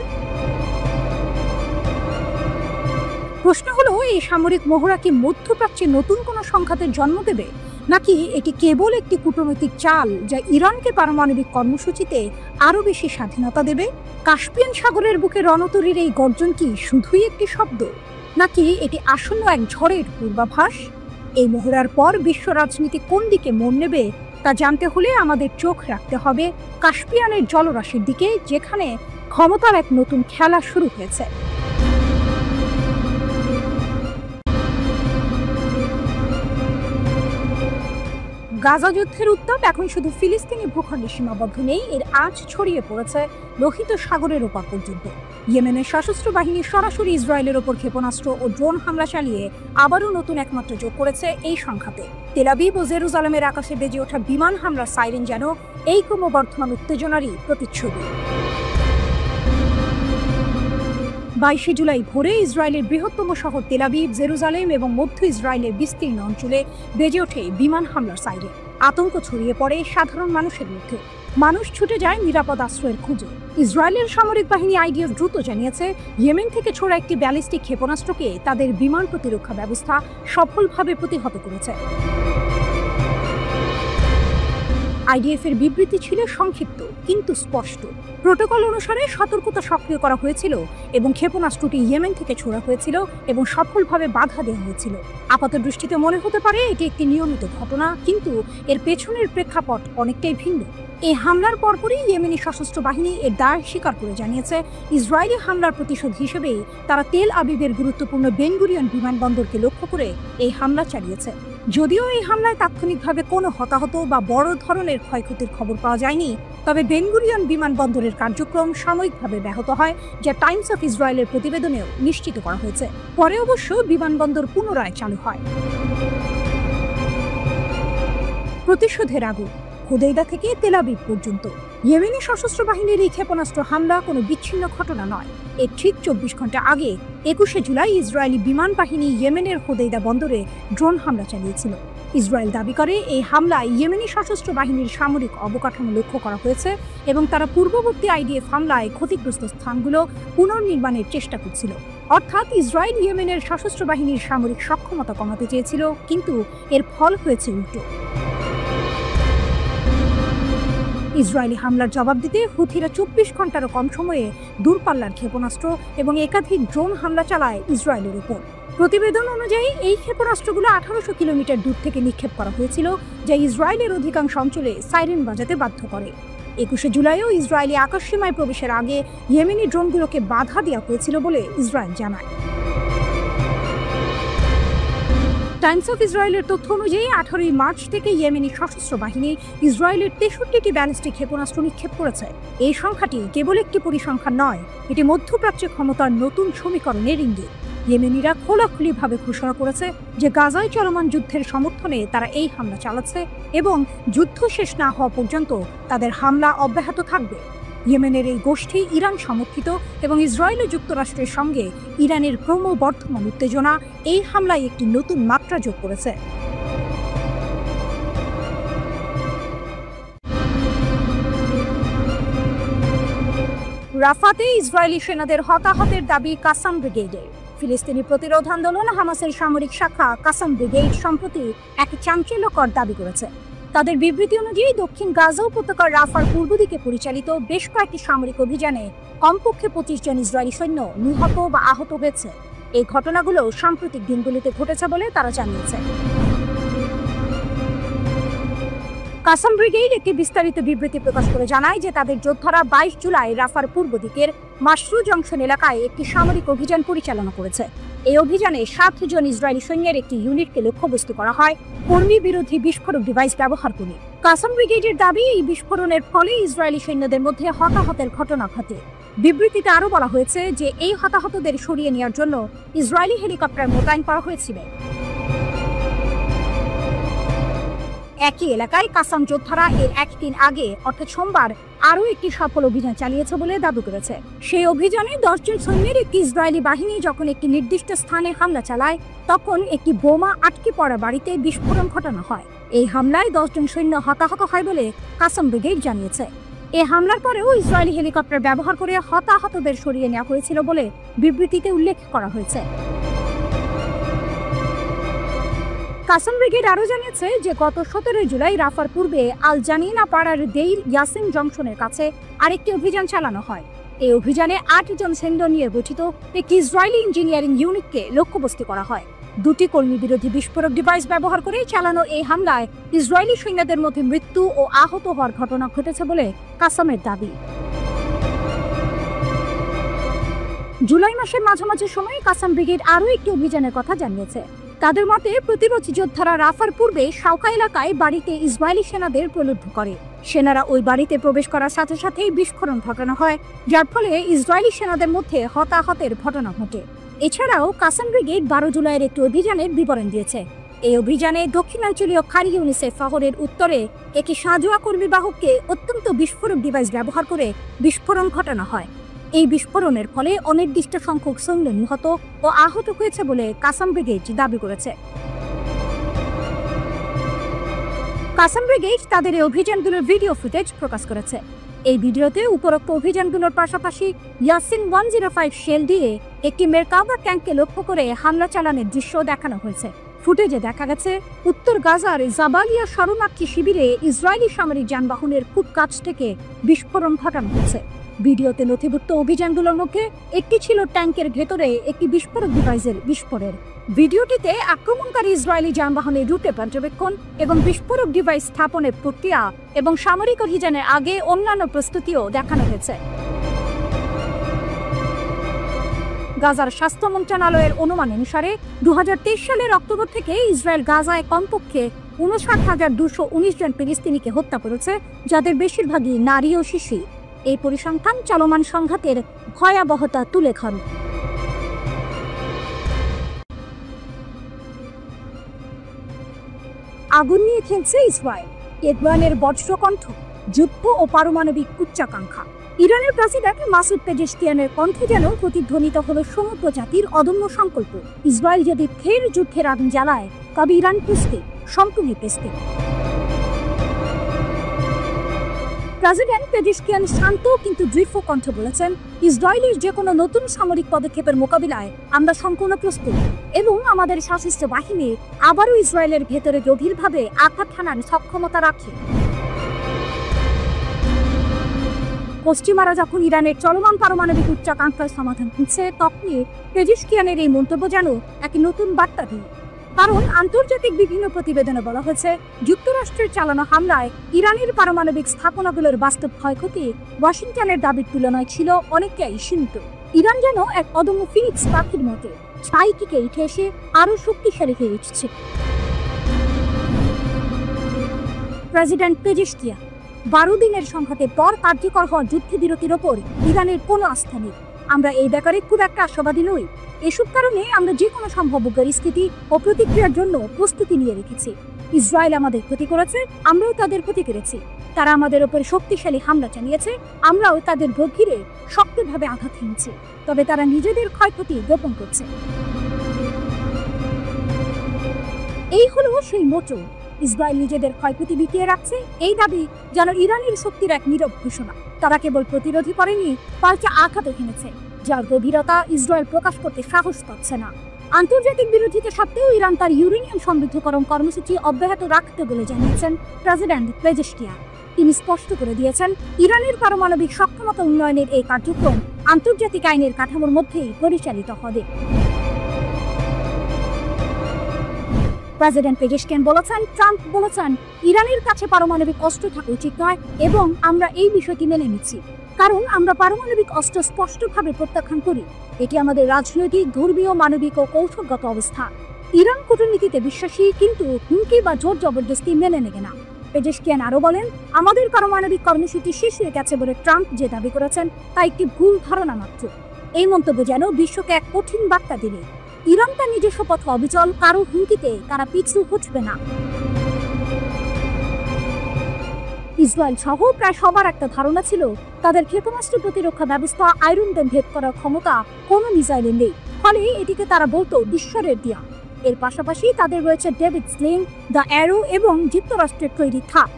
প্রশ্ন হলো, এই সামরিক মহড়া কি মধ্যপ্রাচ্যে নতুন কোনো সংঘাতের জন্ম দেবে, নাকি এটি কেবল একটি কূটনৈতিক চাল যা ইরানকে পারমাণবিক কর্মসূচিতে আরো বেশি স্বাধীনতা দেবে? কাস্পিয়ান সাগরের বুকে রণতরীর এই গর্জন কি শুধুই একটি শব্দ, নাকি এটি আসন্ন এক ঝড়ের পূর্বাভাস? এই মহড়ার পর বিশ্ব রাজনীতি কোন দিকে মোড় নেবে তা জানতে হলে আমাদের চোখ রাখতে হবে কাস্পিয়ানের জলরাশির দিকে, যেখানে ক্ষমতার এক নতুন খেলা শুরু হয়েছে। গাজা যুদ্ধের উত্তাপ এখন শুধু ফিলিস্তিনি ভূখণ্ডে সীমাবদ্ধ নেই, এর আঁচ ছড়িয়ে পড়েছে লোহিত সাগরের ওপার পর্যন্ত। ইয়েমেনের সশস্ত্র বাহিনী সরাসরি ইসরায়েলের ওপর ক্ষেপণাস্ত্র ও ড্রোন হামলা চালিয়ে আবারও নতুন একমাত্র যোগ করেছে এই সংঘাতে। তেল আবিব ও জেরুজালেমের আকাশে বেজে ওঠা বিমান হামলার সাইরেন যেন এই ক্রমবর্ধমান উত্তেজনারই প্রতিচ্ছবি। 22 জুলাই ভোরে ইসরায়েলের বৃহত্তম শহর তেল আবিব, জেরুজালেম এবং মধ্য ইসরায়েলের বিস্তীর্ণ অঞ্চলে বেজে ওঠে বিমান হামলার সাইরেন। আতঙ্ক ছড়িয়ে পড়ে সাধারণ মানুষের মধ্যে। মানুষ ছুটে যায় নিরাপদ আশ্রয়ের খোঁজে। ইসরায়েলের সামরিক বাহিনী আইডিএফ দ্রুত জানিয়েছে, ইয়েমেন থেকে ছোড়া একটি ব্যালিস্টিক ক্ষেপণাস্ত্রকে তাদের বিমান প্রতিরক্ষা ব্যবস্থা সফলভাবে প্রতিহত করেছে। আইডিএফ এর বিবৃতি ছিল সংক্ষিপ্ত কিন্তু স্পষ্ট। প্রোটোকল অনুসারে সতর্কতা সক্রিয় করা হয়েছিল এবং ক্ষেপণাস্ত্রটি ইয়েমেন থেকে ছোড়া হয়েছিল এবং সফলভাবে বাধা দেওয়া হয়েছিল। আপাত দৃষ্টিতে মনে হতে পারে এটি একটি নিয়মিত ঘটনা, কিন্তু এর পেছনের প্রেক্ষাপট অনেকটাই ভিন্ন। এই হামলার পরপরই ইয়েমেনি সশস্ত্র বাহিনী এর দায় স্বীকার করে জানিয়েছে, ইসরায়েলি হামলার প্রতিশোধ হিসেবে তারা তেল আবিবের গুরুত্বপূর্ণ বেন গুরিয়ন বিমানবন্দরকে লক্ষ্য করে এই হামলা চালিয়েছে। যদিও এই হামলায় তাৎক্ষণিকভাবে কোনো হতাহত বা বড় ধরনের ক্ষয়ক্ষতির খবর পাওয়া যায়নি, তবে বেন গুরিয়ন বিমানবন্দরের কার্যক্রম সাময়িকভাবে ব্যাহত হয়, যা টাইমস অফ ইসরায়েলের প্রতিবেদনেও নিশ্চিত করা হয়েছে। পরে অবশ্য বিমানবন্দর পুনরায় চালু হয়। প্রতিশোধের আগুন, হুদাইদা থেকে তেল আবিব পর্যন্ত ইয়েমেনি সশস্ত্র বাহিনীর এই ক্ষেপণাস্ত্র হামলা কোনো বিচ্ছিন্ন ঘটনা নয়। এর ঠিক 24 ঘন্টা আগে 21শে জুলাই ইসরায়েলি বিমান বাহিনী ইয়েমেনের হুদাইদা বন্দরে ড্রোন হামলা চালিয়েছিল। ইসরায়েল দাবি করে এই হামলায় ইয়েমেনি সশস্ত্র বাহিনীর সামরিক অবকাঠামো লক্ষ্য করা হয়েছে এবং তারা পূর্ববর্তী আইডিএফ হামলায় ক্ষতিগ্রস্ত স্থানগুলো পুনর্নির্মাণের চেষ্টা করছিল। অর্থাৎ ইসরায়েল ইয়েমেনের সশস্ত্র বাহিনীর সামরিক সক্ষমতা কমাতে চেয়েছিল, কিন্তু এর ফল হয়েছে উল্টো। ইসরায়েলি হামলার জবাব দিতে হুথিরা 24 ঘন্টারও কম সময়ে দূরপাল্লার ক্ষেপণাস্ত্র এবং একাধিক ড্রোন হামলা চালায় ইসরায়েলের উপর। প্রতিবেদন অনুযায়ী এই ক্ষেপণাস্ত্রগুলো 1800 কিলোমিটার দূর থেকে নিক্ষেপ করা হয়েছিল, যা ইসরায়েলের অধিকাংশ অঞ্চলে সাইরেন বাজাতে বাধ্য করে। 21শে জুলাইও ইসরায়েলি আকাশসীমায় প্রবেশের আগে ইয়েমেনি ড্রোনগুলোকে বাধা দেওয়া হয়েছিল বলে ইসরায়েল জানায়। টাইমস অফ ইসরায়েলের তথ্য অনুযায়ী 18 মার্চ থেকে ইয়েমেনি সশস্ত্র বাহিনী ইসরায়েলের 63টি ব্যালিস্টিক ক্ষেপণাস্ত্র নিক্ষেপ করেছে। এই সংখ্যাটি কেবল একটি পরিসংখ্যান নয়, এটি মধ্যপ্রাচ্যে ক্ষমতার নতুন সমীকরণের ইঙ্গিত। ইয়েমেনিরা খোলাখুলিভাবে ঘোষণা করেছে যে গাজায় চলমান যুদ্ধের সমর্থনে তারা এই হামলা চালাচ্ছে এবং যুদ্ধ শেষ না হওয়া পর্যন্ত তাদের হামলা অব্যাহত থাকবে। ইয়েমেনের এই গোষ্ঠী ইরান সমর্থিত এবং ইসরায়েল ও যুক্তরাষ্ট্রের সঙ্গে ইরানের ক্রমবর্ধমান উত্তেজনা এই হামলায় একটি নতুন মাত্রা যোগ করেছে। রাফাতে ইসরায়েলি সেনাদের হতাহতের দাবি কাসাম ব্রিগেডের। ফিলিস্তিনি প্রতিরোধ আন্দোলন হামাসের সামরিক শাখা কাসাম ব্রিগেড সম্প্রতি এক চাঞ্চল্যকর দাবি করেছে। তাদের বিবৃতি অনুযায়ী দক্ষিণ গাজা উপত্যকার রাফার পূর্ব দিকে পরিচালিত বেশ কয়েকটি সামরিক অভিযানে কমপক্ষে 25 জন ইসরায়েলি সৈন্য নিহত বা আহত হয়েছে। এই ঘটনাগুলো সাম্প্রতিক দিনগুলিতে ঘটেছে বলে তারা জানিয়েছে। কাসাম ব্রিগেড একটি বিস্তারিত বিবৃতি প্রকাশ করে জানায় যে তাদের যোদ্ধারা 22 জুলাই রাফার পূর্ব দিকের মাশরু জংশন এলাকায় একটি সামরিক অভিযান পরিচালনা করেছে। এই অভিযানে 7 জন ইসরায়েলি সৈন্যের একটি ইউনিটকে লক্ষ্যবস্তু করা হয় কর্মী বিরোধী বিস্ফোরক ডিভাইস ব্যবহার করে। কাসাম ব্রিগেডের দাবি, এই বিস্ফোরণের ফলে ইসরায়েলি সৈন্যদের মধ্যে হতাহতের ঘটনা ঘটে। বিবৃতিতে আরও বলা হয়েছে যে এই হতাহতদের সরিয়ে নেওয়ার জন্য ইসরায়েলি হেলিকপ্টার মোতায়েন করা হয়েছিল। একই এলাকায় কাসাম যোদ্ধারা এর একদিন আগে অর্থাৎ সোমবার আরও একটি সফল অভিযান চালিয়েছে বলে দাবি করেছে। সেই অভিযানে 10 জন সৈন্যের একটি ইসরায়েলি বাহিনী যখন একটি নির্দিষ্ট স্থানে হামলা চালায়, তখন একটি বোমা আটকে পড়া বাড়িতে বিস্ফোরণ ঘটানো হয়। এই হামলায় 10 জন সৈন্য হতাহত হয় বলে কাসাম ব্রিগেড জানিয়েছে। এই হামলার পরেও ইসরায়েলি হেলিকপ্টার ব্যবহার করে হতাহতদের সরিয়ে নেওয়া হয়েছিল বলে বিবৃতিতে উল্লেখ করা হয়েছে। কাসাম ব্রিগেড আরও জানিয়েছে যে গত 17 জুলাই রাফার পূর্বে আল জানিনা পাড়ার দেইর ইয়াসিন জংশনের কাছে আরেকটি অভিযান চালানো হয়। এই অভিযানে 8 জন সৈন্য নিয়ে গঠিত একটি ইসরায়েলি ইঞ্জিনিয়ারিং ইউনিটকে লক্ষ্যবস্তু করা হয়। 2টি কর্মী বিরোধী বিস্ফোরক ডিভাইস ব্যবহার করে চালানো এই হামলায় ইসরায়েলি সৈন্যদের মধ্যে মৃত্যু ও আহত হওয়ার ঘটনা ঘটেছে বলে কাসামের দাবি। জুলাই মাসের মাঝামাঝি সময়ে কাসাম ব্রিগেড আরও একটি অভিযানের কথা জানিয়েছে। তাদের মতে প্রতিরোধী যোদ্ধারা রাফার পূর্বে শাওকা এলাকায় বাড়িতে ইসরায়েলি সেনাদের প্রলুব্ধ করে। সেনারা ওই বাড়িতে প্রবেশ করার সাথে সাথেই বিস্ফোরণ ঘটানো হয়, যার ফলে ইসরায়েলি সেনাদের মধ্যে হতাহতের ঘটনা ঘটে। এছাড়াও কাসাম ব্রিগেড 12 জুলাইয়ের একটি অভিযানের বিবরণ দিয়েছে। এই অভিযানে দক্ষিণাঞ্চলীয় খান ইউনিসেফ শহরের উত্তরে একটি সাঁজোয়া কর্মী বাহককে অত্যন্ত বিস্ফোরক ডিভাইস ব্যবহার করে বিস্ফোরণ ঘটানো হয়। এই বিস্ফোরণের ফলে অনির্দিষ্ট সংখ্যক সৈন্য নিহত ও আহত হয়েছে বলে কাসাম ব্রিগেড দাবি করেছে। কাসাম ব্রিগেড তাদের এই অভিযানগুলোর ভিডিও ফুটেজ প্রকাশ করেছে। এই ভিডিওতে উপরোক্ত অভিযানগুলোর পাশাপাশি ইয়াসিন 105 শেল দিয়ে একটি মেরকাভা ট্যাঙ্ককে লক্ষ্য করে হামলা চালানোর দৃশ্য দেখানো হয়েছে। ফুটেজে দেখা গেছে উত্তর গাজার জাবালিয়া শরণার্থী শিবিরে ইসরায়েলি সামরিক যানবাহনের খুব কাছ থেকে বিস্ফোরণ ঘটানো হয়েছে। ভিডিওতে নথিভুক্ত অভিযানগুলোর মধ্যে একটি ছিল ট্যাঙ্কের ভেতরে একটি বিস্ফোরক ডিভাইসের বিস্ফোরণ। ভিডিওটিতে আক্রমণকারী ইসরায়েলি যানবাহনের রুটে পর্যবেক্ষণ এবং বিস্ফোরক ডিভাইস স্থাপনের প্রক্রিয়া এবং সামরিক অভিযানের আগে অন্যান্য প্রস্তুতিও দেখানো হয়েছে। গাজার স্বাস্থ্য মন্ত্রণালয়ের অনুমান অনুসারে 2023 সালের অক্টোবর থেকে ইসরায়েল গাজায় কমপক্ষে 59,219 জন ফিলিস্তিনিকে হত্যা করেছে, যাদের বেশিরভাগই নারী ও শিশু। এই পরিসংখ্যান চলমান সংঘাতের ভয়াবহতা তুলে ধরে। আগুন নিয়ে খেলছে ইসরায়েল, এরদোয়ানের বজ্রকণ্ঠ, যুদ্ধ ও পারমাণবিক উচ্চাকাঙ্ক্ষা। ইরানের প্রেসিডেন্ট মাসুদ পেজেশকিয়ানের কণ্ঠে যেন প্রতিধ্বনিত হলো সমগ্র জাতির অদম্য সংকল্প। ইসরায়েল যদি ফের যুদ্ধের আগুন জ্বালায়, তবে ইরান প্রস্তুত, সম্পূর্ণ প্রস্তুত। প্রেসিডেন্ট পেজেশকিয়ান শান্ত কিন্তু দৃঢ় কণ্ঠে বলেছেন, ইসরায়েলের যে কোনো নতুন সামরিক পদক্ষেপের মোকাবিলায় আমরা সম্পূর্ণ প্রস্তুত এবং আমাদের সশস্ত্র বাহিনী আবারও ইসরায়েলের ভেতরে গভীরভাবে আঘাত হানার সক্ষমতা রাখে। পশ্চিমারা যখন ইরানের চলমান পারমাণবিক উচ্চাকাঙ্ক্ষার সমাধান খুঁজছে, তখনই পেজেশকিয়ানের এই মন্তব্য যেন এক নতুন বার্তা দিল। কারণ আন্তর্জাতিক বিভিন্ন প্রতিবেদনে বলা হয়েছে, যুক্তরাষ্ট্রের চালানো হামলায় ইরানের পারমাণবিক স্থাপনাগুলোর বাস্তব ক্ষয়ক্ষতি ওয়াশিংটনের দাবির তুলনায় ছিল অনেকটাই সীমিত। ইরান যেন এক অদম্য ফিনিক্স পাখির মতো ছাই থেকে উঠে এসে আরও শক্তিশালী হয়ে উঠছে। প্রেসিডেন্ট পেজেশকিয়ান 12 দিনের সংঘাতের পর কার্যকর হওয়া যুদ্ধবিরতির ওপর ইরানের কোনো আস্থা নেই। আমরা এই ব্যাপারে খুব একটা আশাবাদী নই। এসব কারণে আমরা যে কোনো সম্ভাব্য পরিস্থিতি ও প্রতিক্রিয়ার জন্য প্রস্তুতি নিয়ে রেখেছি। ইসরায়েল আমাদের ক্ষতি করেছে, আমরাও তাদের ক্ষতি করেছি। তারা আমাদের ওপর শক্তিশালী হামলা চালিয়েছে, আমরাও তাদের গভীরে শক্তভাবে আঘাত হেনেছি। তবে তারা নিজেদের ক্ষয়ক্ষতি গোপন করছে। এই হলো সেই মোচন। ইসরায়েল নিজেদের ক্ষয়ক্ষতি বিকিয়ে রাখছে, এই দাবি যেন ইরানের শক্তির এক নীরব ঘোষণা। তারা কেবল প্রতিরোধী করেনি, পাল্টা আঘাত হেনেছে, যার গভীরতা ইসরায়েল প্রকাশ করতে সাহস পাচ্ছে না। আন্তর্জাতিক বিরোধিতা সত্ত্বেও ইরান তার ইউরেনিয়াম সমৃদ্ধকরণ কর্মসূচি অব্যাহত রাখতে বলে জানিয়েছেন প্রেসিডেন্ট পেজেশকিয়ান। তিনি স্পষ্ট করে দিয়েছেন, ইরানের পারমাণবিক সক্ষমতা উন্নয়নের এই কার্যক্রম আন্তর্জাতিক আইনের কাঠামোর মধ্যেই পরিচালিত হবে। প্রেসিডেন্ট পেজেশকিয়ান বলেছেন, ট্রাম্প বলেছেন, ইরানের কাছে পারমাণবিক অস্ত্র থাকা উচিত নয় এবং আমরা এই বিষয়টি মেনে নিচ্ছি, কারণ আমরা পারমাণবিক অস্ত্র স্পষ্টভাবে প্রত্যাখ্যান করি। এটি আমাদের রাজনৈতিক, ধর্মীয়, মানবিক ও কৌশলগত অবস্থা। ইরান কূটনীতিতে বিশ্বাসী, কিন্তু হুমকি বা জোর জবরদস্তি মেনে নেবে না। পেজেশকিয়ান আরও বলেন, আমাদের পারমাণবিক কর্মসূচি শেষ হয়ে গেছে বলে ট্রাম্প যে দাবি করেছেন তা একটি ভুল ধারণা মাত্র। এই মন্তব্য যেন বিশ্বকে এক কঠিন বার্তা দিলে ইরান তার নিজস্ব পথে অবিচল, কারো হুমকিতে তারা পিছু হটবে না। ইসরায়েল সহ প্রায় সবার একটা ধারণা ছিল, তাদের ক্ষেপণাস্ত্র প্রতিরক্ষা ব্যবস্থা আয়রন ডোম ভেদ করার ক্ষমতা কোনো মিসাইলের নেই, ফলে এটিকে তারা বলতো ঈশ্বরের দেয়া। এর পাশাপাশি তাদের রয়েছে ডেভিড স্লিং, দ্য অ্যারো এবং যুক্তরাষ্ট্রের তৈরি থাট।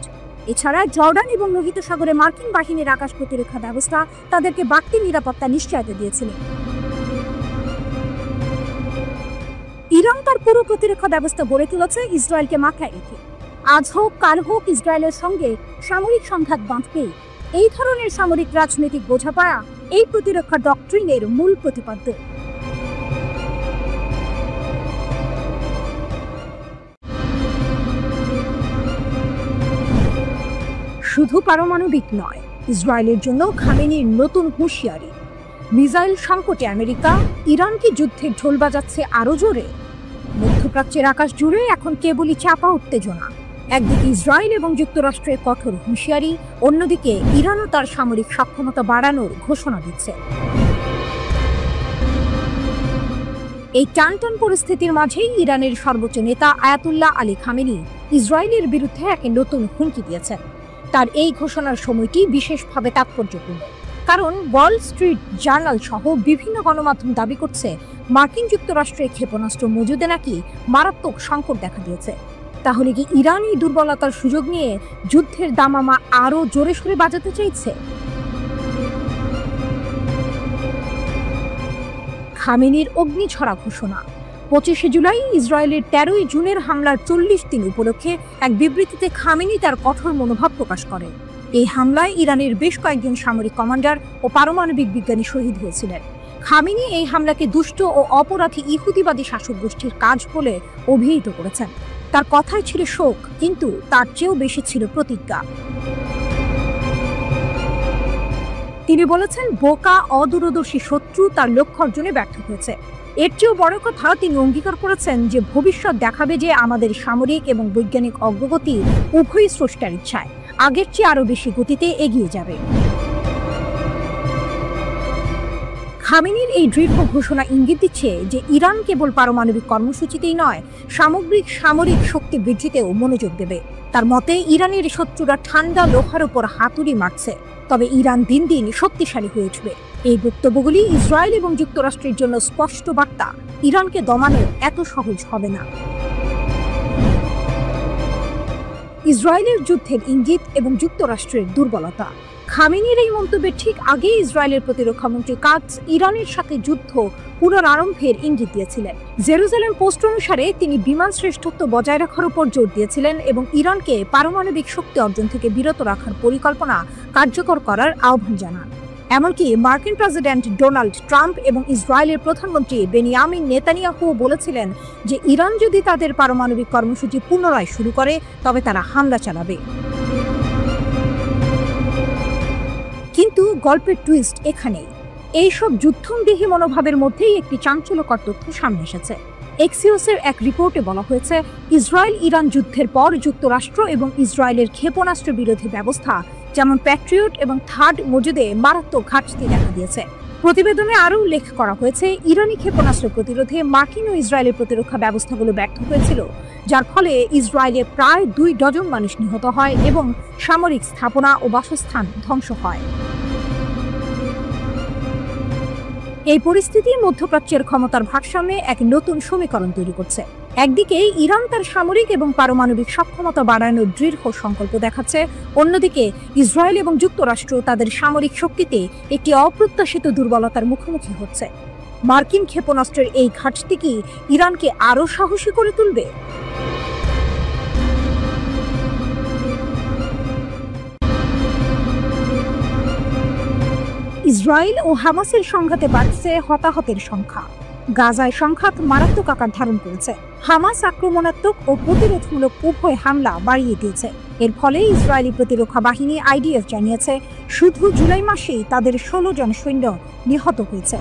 এছাড়া জর্ডান এবং লোহিত সাগরে মার্কিন বাহিনীর আকাশ প্রতিরক্ষা ব্যবস্থা তাদেরকে বাড়তি নিরাপত্তা নিশ্চয়তা দিয়েছিল। ইরান তার পুরো প্রতিরক্ষা ব্যবস্থা গড়ে তুলেছে ইসরায়েলকে মাথায় রেখে। আজ হোক কাল হোক ইসরায়েলের সঙ্গে সামরিক সংঘাত বাঁধবে। এই ধরনের সামরিক রাজনৈতিক বোঝাপড়া এই প্রতিরক্ষা ডক্ট্রিনের মূল প্রতিপাদ্য। শুধু পারমাণবিক নয়, ইসরায়েলের জন্য খামেনির নতুন হুঁশিয়ারি। মিসাইল সংকটে আমেরিকা, ইরান কি যুদ্ধের ঢোল বাজাচ্ছে আরো জোরে? মধ্যপ্রাচ্যের আকাশ জুড়ে এখন কেবলই চাপা উত্তেজনা। একদিকে ইসরায়েল এবং যুক্তরাষ্ট্রের কঠোর হুঁশিয়ারি, অন্যদিকে ইরানও তার সামরিক সক্ষমতা বাড়ানোর ঘোষণা দিচ্ছে। এই টানটান পরিস্থিতির মাঝেই ইরানের সর্বোচ্চ নেতা আয়াতুল্লাহ আলী খামেনি ইসরায়েলের বিরুদ্ধে এক নতুন হুমকি দিয়েছেন। তার এই ঘোষণার সময়টি বিশেষভাবে তাৎপর্যপূর্ণ, কারণ ওয়াল স্ট্রিট জার্নাল সহ বিভিন্ন গণমাধ্যম দাবি করছে মার্কিন যুক্তরাষ্ট্রের ক্ষেপণাস্ত্র মজুদে নাকি মারাত্মক সংকট দেখা দিয়েছে। তাহলে কি ইরান এই দুর্বলতার সুযোগ নিয়ে যুদ্ধের দামামা আরও জোরে সোরে বাজাতে চাইছে? খামেনির অগ্নিছড়া ঘোষণা। 25শে জুলাই ইসরায়েলের 13ই জুনের হামলার 40 দিন উপলক্ষে এক বিবৃতিতে খামেনি তার কঠোর মনোভাব প্রকাশ করেন। এই হামলায় ইরানের বেশ কয়েকজন সামরিক কমান্ডার ও পারমাণবিক বিজ্ঞানী শহীদ হয়েছিলেন। খামেনি এই হামলাকে দুষ্ট ও অপরাধী ইহুদিবাদী শাসক গোষ্ঠীর কাজ বলে অভিহিত করেছেন। তার কথায় ছিল শোক, কিন্তু তার চেয়েও বেশি ছিল প্রতিজ্ঞা। তিনি বলেছেন, বোকা অদূরদর্শী শত্রু তার লক্ষ্য অর্জনে ব্যর্থ হয়েছে। এর চেয়েও বড় কথা, তিনি অঙ্গীকার করেছেন যে ভবিষ্যৎ দেখাবে যে আমাদের সামরিক এবং বৈজ্ঞানিক অগ্রগতি উভয়ই স্রষ্টার ইচ্ছায় আগের চেয়ে আরও বেশি গতিতে এগিয়ে যাবে। খামেনির এই দৃঢ় ঘোষণা ইঙ্গিত দিচ্ছে যে ইরান কেবল পারমাণবিক কর্মসূচিতেই নয়, সামগ্রিক সামরিক শক্তি বৃদ্ধিতেও মনোযোগ দেবে। তার মতে, ইরানের শত্রুরা ঠান্ডা লোহার উপর হাতুড়ি মারছে, তবে ইরান দিন দিন শক্তিশালী হয়ে উঠবে। এই বক্তব্যগুলি ইসরায়েল এবং যুক্তরাষ্ট্রের জন্য স্পষ্ট বার্তা, ইরানকে দমানো এত সহজ হবে না। ইসরায়েলের যুদ্ধের ইঙ্গিত এবং যুক্তরাষ্ট্রের দুর্বলতা। খামেনির এই মন্তব্যের ঠিক আগে ইসরায়েলের প্রতিরক্ষামন্ত্রী কাটস ইরানের সাথে যুদ্ধ পুনরারম্ভের ইঙ্গিত দিয়েছিলেন। জেরুজালেম পোস্ট অনুসারে তিনি বিমান শ্রেষ্ঠত্ব বজায় রাখার উপর জোর দিয়েছিলেন এবং ইরানকে পারমাণবিক শক্তি অর্জন থেকে বিরত রাখার পরিকল্পনা কার্যকর করার আহ্বান জানান। এমনকি মার্কিন প্রেসিডেন্ট ডোনাল্ড ট্রাম্প এবং ইসরায়েলের প্রধানমন্ত্রী বেনিয়ামিন নেতানিয়াহু বলেছিলেন যে ইরান যদি তাদের পারমাণবিক কর্মসূচি পুনরায় শুরু করে তবে তারা হামলা চালাবে। কিন্তু গল্পের টুইস্ট এখানেই। এইসব যুদ্ধংদেহী মনোভাবের মধ্যেই একটি চাঞ্চল্যকর তথ্য সামনে এসেছে। এক্সিওসের এক রিপোর্টে বলা হয়েছে, ইসরায়েল ইরান যুদ্ধের পর যুক্তরাষ্ট্র এবং ইসরায়েলের ক্ষেপণাস্ত্র বিরোধী ব্যবস্থা যেমন প্যাট্রিয়ট এবং থার্ড মজুদে মারাত্মক ঘাটতি দেখা দিয়েছে। প্রতিবেদনে আরও উল্লেখ করা হয়েছে, ইরানি ক্ষেপণাস্ত্র প্রতিরোধে মার্কিন ও ইসরায়েলের প্রতিরক্ষা ব্যবস্থাগুলো ব্যর্থ হয়েছিল, যার ফলে ইসরায়েলে প্রায় 2 ডজন মানুষ নিহত হয় এবং সামরিক স্থাপনা ও বাসস্থান ধ্বংস হয়। এই পরিস্থিতি মধ্যপ্রাচ্যের ক্ষমতার ভারসাম্যে এক নতুন সমীকরণ তৈরি করছে। একদিকে ইরান তার সামরিক এবং পারমাণবিক সক্ষমতা বাড়ানোর দৃঢ় সংকল্প দেখাচ্ছে, অন্যদিকে ইসরায়েল এবং যুক্তরাষ্ট্র তাদের সামরিক শক্তিতে একটি অপ্রত্যাশিত দুর্বলতার মুখোমুখি হচ্ছে। মার্কিন ক্ষেপণাস্ত্রের এই ঘাটতি কি ইরানকে আরও সাহসী করে তুলবে? ইসরায়েল ও হামাসের সংঘাতে বাড়ছে হতাহতের সংখ্যা। গাজায় সংঘাত মারাত্মক আকার ধারণ করেছে। হামাস আক্রমণাত্মক ও প্রতিরোধমূলক উভয় হামলা বাড়িয়ে দিয়েছে। এর ফলে ইসরায়েলি প্রতিরক্ষা বাহিনী আইডিএফ জানিয়েছে, শুধু জুলাই মাসেই তাদের 16 জন সৈন্য নিহত হয়েছে।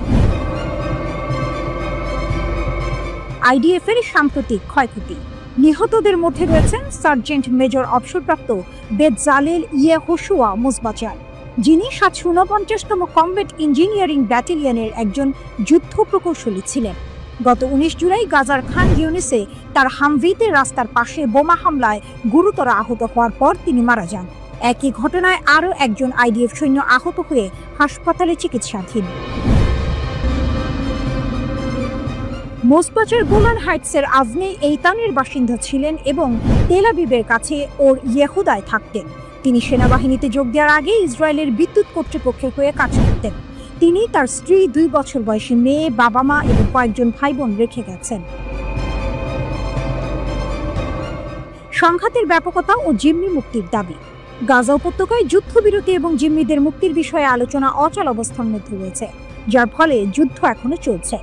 আইডিএফ এর সাম্প্রতিক ক্ষয়ক্ষতি। নিহতদের মধ্যে রয়েছেন সার্জেন্ট মেজর অবসরপ্রাপ্ত বেতজালেল ইয়েহোশুয়া মোজবাচার, যিনি 749তম কমব্যাট ইঞ্জিনিয়ারিং ব্যাটালিয়নের একজন যুদ্ধ প্রকৌশলী ছিলেন। গত 19 জুলাই গাজার খান ইউনিসে তার হামভিতে রাস্তার পাশে বোমা হামলায় গুরুতর আহত হওয়ার পর তিনি মারা যান। একই ঘটনায় আরও একজন আইডিএফ সৈন্য আহত হয়ে হাসপাতালে চিকিৎসাধীন। মোজবাচার গোলান হাইটসের আজনে এইতানের বাসিন্দা ছিলেন এবং তেল আবিবের কাছে ওর ইয়েহুদায় থাকতেন। তিনি সেনাবাহিনীতে যোগ দেওয়ার আগে ইসরায়েলের বিদ্যুৎ কর্তৃপক্ষের হয়ে কাজ করতেন। তিনি তার স্ত্রী, 2 বছর বয়সী মেয়ে, বাবা মা এবং কয়েকজন ভাই বোন রেখে গেছেন। সংঘাতের ব্যাপকতা ও জিম্মি মুক্তির দাবি। গাজা উপত্যকায় যুদ্ধবিরতি এবং জিম্মিদের মুক্তির বিষয়ে আলোচনা অচল অবস্থার মধ্যে রয়েছে, যার ফলে যুদ্ধ এখনো চলছে।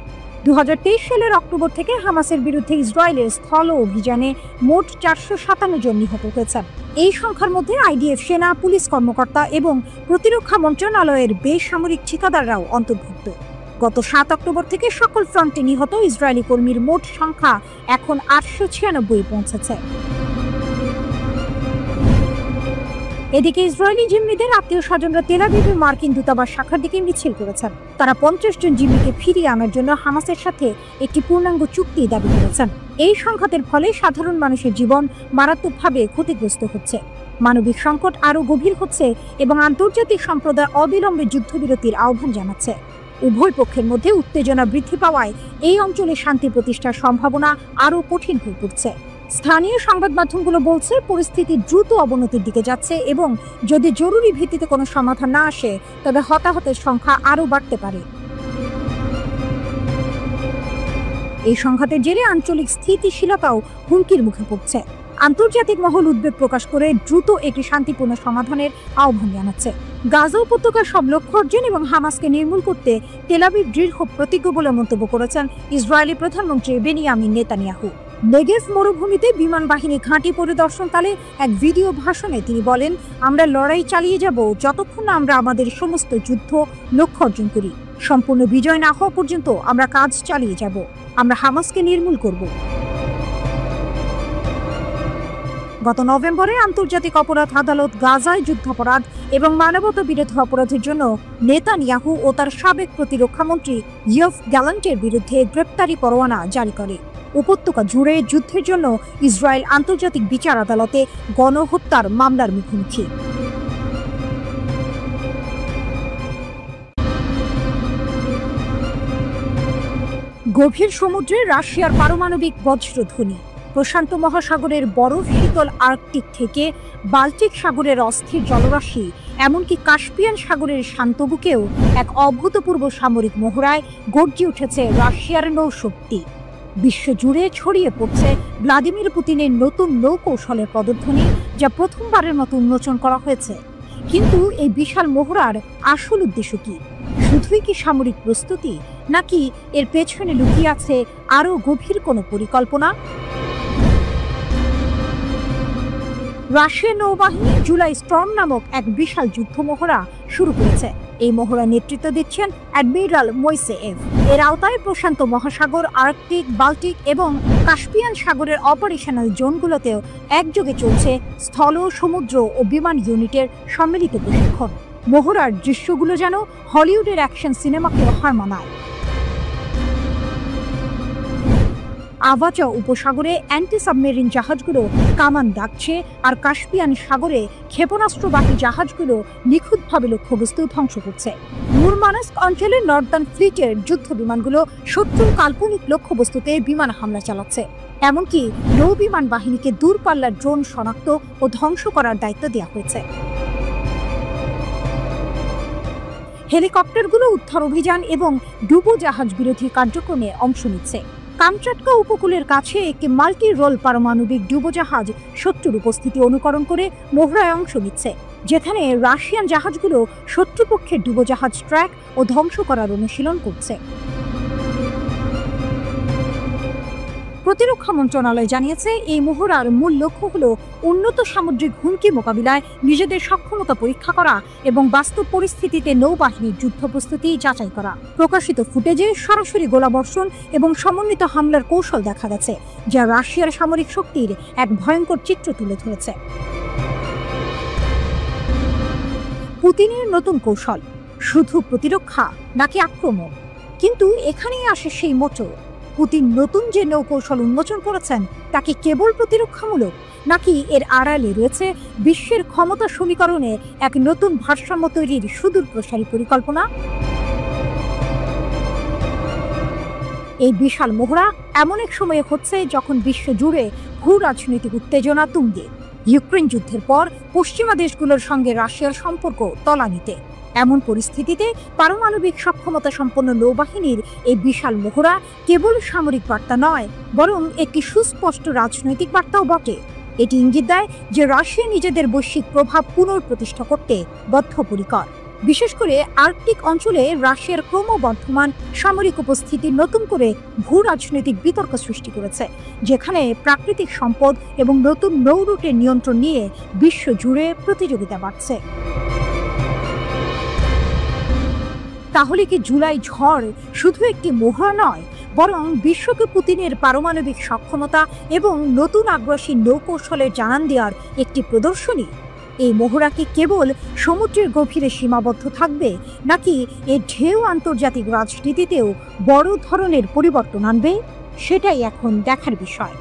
2023 সালের অক্টোবর থেকে হামাসের বিরুদ্ধে ইসরায়েলের স্থল অভিযানে মোট 457 জন নিহত হয়েছেন। এই সংখ্যার মধ্যে আইডিএফ সেনা, পুলিশ কর্মকর্তা এবং প্রতিরক্ষা মন্ত্রণালয়ের বেসামরিক ঠিকাদাররাও অন্তর্ভুক্ত। গত 7 অক্টোবর থেকে সকল ফ্রন্টে নিহত ইসরায়েলি কর্মীর মোট সংখ্যা এখন 896 পৌঁছেছে। এদিকে ইসরায়েলি জিম্মিদের আত্মীয় স্বজনরা তেল আবিবের মার্কিন দূতাবাস শাখার দিকে মিছিল করেছেন। তারা 50 জন জিম্মিকে ফিরিয়ে আনার জন্য হামাসের সাথে একটি পূর্ণাঙ্গ চুক্তি দাবি করেছেন। এই সংঘাতের ফলে সাধারণ মানুষের জীবন মারাত্মকভাবে ক্ষতিগ্রস্ত হচ্ছে, মানবিক সংকট আরও গভীর হচ্ছে এবং আন্তর্জাতিক সম্প্রদায় অবিলম্বে যুদ্ধবিরতির আহ্বান জানাচ্ছে। উভয় পক্ষের মধ্যে উত্তেজনা বৃদ্ধি পাওয়ায় এই অঞ্চলে শান্তি প্রতিষ্ঠার সম্ভাবনা আরও কঠিন হয়ে পড়ছে। স্থানীয় সংবাদ মাধ্যমগুলো বলছে, পরিস্থিতি দ্রুত অবনতির দিকে যাচ্ছে এবং যদি জরুরি ভিত্তিতে কোনো সমাধান না আসে তবে হতাহতের সংখ্যা আরও বাড়তে পারে। এই সংঘাতের জেরে আঞ্চলিক স্থিতিশীলতাও হুমকির মুখে পড়ছে। আন্তর্জাতিক মহল উদ্বেগ প্রকাশ করে দ্রুত একটি শান্তিপূর্ণ সমাধানের আহ্বান জানাচ্ছে। গাজা উপত্যকার সব লক্ষ্য অর্জন এবং হামাসকে নির্মূল করতে তেল আবিব দৃঢ় প্রতিজ্ঞ বলে মন্তব্য করেছেন ইসরায়েলি প্রধানমন্ত্রী বেনিয়ামিন নেতানিয়াহু। নেগেভ মরুভূমিতে বিমান বাহিনী ঘাঁটি পরিদর্শনকালে এক ভিডিও ভাষণে তিনি বলেন, আমরা লড়াই চালিয়ে যাব যতক্ষণ না আমরা আমাদের সমস্ত যুদ্ধ লক্ষ্য অর্জন করি। সম্পূর্ণ বিজয় না হওয়া পর্যন্ত আমরা কাজ চালিয়ে যাব। আমরা হামাসকে নির্মূল করব। গত নভেম্বরে আন্তর্জাতিক অপরাধ আদালত গাজায় যুদ্ধাপরাধ এবং মানবতা বিরোধী অপরাধের জন্য নেতানিয়াহু ও তার সাবেক প্রতিরক্ষামন্ত্রী ইয়োভ গ্যালান্টের বিরুদ্ধে গ্রেপ্তারি পরোয়ানা জারি করে। উপত্যকা জুড়ে যুদ্ধের জন্য ইসরায়েল আন্তর্জাতিক বিচার আদালতে গণহত্যার মামলার মুখোমুখি। গভীর সমুদ্রে রাশিয়ার পারমাণবিক বজ্রধ্বনি। প্রশান্ত মহাসাগরের বরফ শীতল আর্কটিক থেকে বাল্টিক সাগরের অস্থির জলরাশি, এমনকি কাস্পিয়ান সাগরের শান্ত বুকেও এক অভূতপূর্ব সামরিক মহড়ায় গর্জে উঠেছে রাশিয়ার নৌশক্তি। বিশ্বজুড়ে ছড়িয়ে পড়ছে ভ্লাদিমির পুতিনের নতুন নৌকৌশলের পদধ্বনি, যা প্রথমবারের মতো উন্মোচন করা হয়েছে। কিন্তু এই বিশাল মহড়ার আসল উদ্দেশ্য কি? শুধুই কি সামরিক প্রস্তুতি, নাকি এর পেছনে লুকিয়ে আছে আরও গভীর কোনো পরিকল্পনা? রাশিয়ার নৌবাহিনী জুলাই স্টর্ম নামক এক বিশাল যুদ্ধ মহড়া শুরু করেছে। এই মহড়া নেতৃত্ব দিচ্ছেন অ্যাডমিরাল মোইসেয়েভ। এর আওতায় প্রশান্ত মহাসাগর, আর্কটিক, বাল্টিক এবং কাস্পিয়ান সাগরের অপারেশনাল জোনগুলোতেও একযোগে চলছে স্থল, সমুদ্র ও বিমান ইউনিটের সম্মিলিত প্রশিক্ষণ। মহড়ার দৃশ্যগুলো যেন হলিউডের অ্যাকশন সিনেমাকেও হার মানায়। আভাচা উপসাগরে অ্যান্টি সাবমেরিন জাহাজগুলো কামান দাগছে, আর কাস্পিয়ান সাগরে ক্ষেপণাস্ত্রবাহী জাহাজগুলো নিখুঁতভাবে লক্ষ্যবস্তু ধ্বংস করছে। মুরমানস্ক অঞ্চলের নর্দার্ন ফ্লিটের যুদ্ধ বিমানগুলো শত্রুর কাল্পনিক লক্ষ্যবস্তুতে বিমান হামলা চালাচ্ছে। এমনকি নৌ বিমান বাহিনীকে দূরপাল্লার ড্রোন শনাক্ত ও ধ্বংস করার দায়িত্ব দেওয়া হয়েছে। হেলিকপ্টারগুলো উদ্ধার অভিযান এবং ডুবোজাহাজ বিরোধী কার্যক্রমে অংশ নিচ্ছে। কামচাটকা উপকূলের কাছে একটি মাল্টি রোল পারমাণবিক ডুবোজাহাজ শত্রুর উপস্থিতি অনুকরণ করে মহড়ায় অংশ নিচ্ছে, যেখানে রাশিয়ান জাহাজগুলো শত্রুপক্ষের ডুবোজাহাজ ট্র্যাক ও ধ্বংস করার অনুশীলন করছে। প্রতিরক্ষা মন্ত্রণালয় জানিয়েছে, এই মহড়ার মূল লক্ষ্য হল উন্নত সামুদ্রিক হুমকি মোকাবিলায় নিজেদের সক্ষমতা পরীক্ষা করা এবং বাস্তব পরিস্থিতিতে নৌবাহিনীর যুদ্ধ প্রস্তুতি যাচাই করা। প্রকাশিত ফুটেজে সরাসরি গোলাবর্ষণ এবং সমন্বিত হামলার কৌশল দেখা গেছে, যা রাশিয়ার সামরিক শক্তির এক ভয়ঙ্কর চিত্র তুলে ধরেছে। পুতিনের নতুন কৌশল শুধু প্রতিরক্ষা নাকি আক্রমণ? কিন্তু এখানেই আসে সেই মোচড়। পুতিন নতুন যে নৌকৌশল উন্মোচন করেছেন তা কি কেবল প্রতিরক্ষামূলক, নাকি এর আড়ালে রয়েছে বিশ্বের ক্ষমতা সমীকরণে এক নতুন ভারসাম্য তৈরির সুদূর প্রসারী পরিকল্পনা? এই বিশাল মহড়া এমন এক সময়ে হচ্ছে যখন বিশ্ব জুড়ে ভূ রাজনৈতিক উত্তেজনা তুঙ্গে। ইউক্রেন যুদ্ধের পর পশ্চিমা দেশগুলোর সঙ্গে রাশিয়ার সম্পর্ক তলানিতে। এমন পরিস্থিতিতে পারমাণবিক সক্ষমতা সম্পন্ন নৌবাহিনীর এই বিশাল মহড়া কেবল সামরিক বার্তা নয়, বরং একটি সুস্পষ্ট রাজনৈতিক বার্তাও বটে। এটি ইঙ্গিত দেয় যে রাশিয়া নিজেদের বৈশ্বিক প্রভাব পুনঃপ্রতিষ্ঠা করতে বদ্ধপরিকর। বিশেষ করে আর্কটিক অঞ্চলে রাশিয়ার ক্রমবর্ধমান সামরিক উপস্থিতি নতুন করে ভূ রাজনৈতিক বিতর্ক সৃষ্টি করেছে, যেখানে প্রাকৃতিক সম্পদ এবং নতুন নৌ রুটের নিয়ন্ত্রণ নিয়ে বিশ্ব জুড়ে প্রতিযোগিতা বাড়ছে। তাহলে কি জুলাই ঝড় শুধু একটি মহড়া নয়, বরং বিশ্বকে পুতিনের পারমাণবিক সক্ষমতা এবং নতুন আগ্রাসী নৌকৌশলের জানান দেওয়ার একটি প্রদর্শনী? এই মহড়া কি কেবল সমুদ্রের গভীরে সীমাবদ্ধ থাকবে, নাকি এর ঢেউ আন্তর্জাতিক রাজনীতিতেও বড় ধরনের পরিবর্তন আনবে? সেটাই এখন দেখার বিষয়।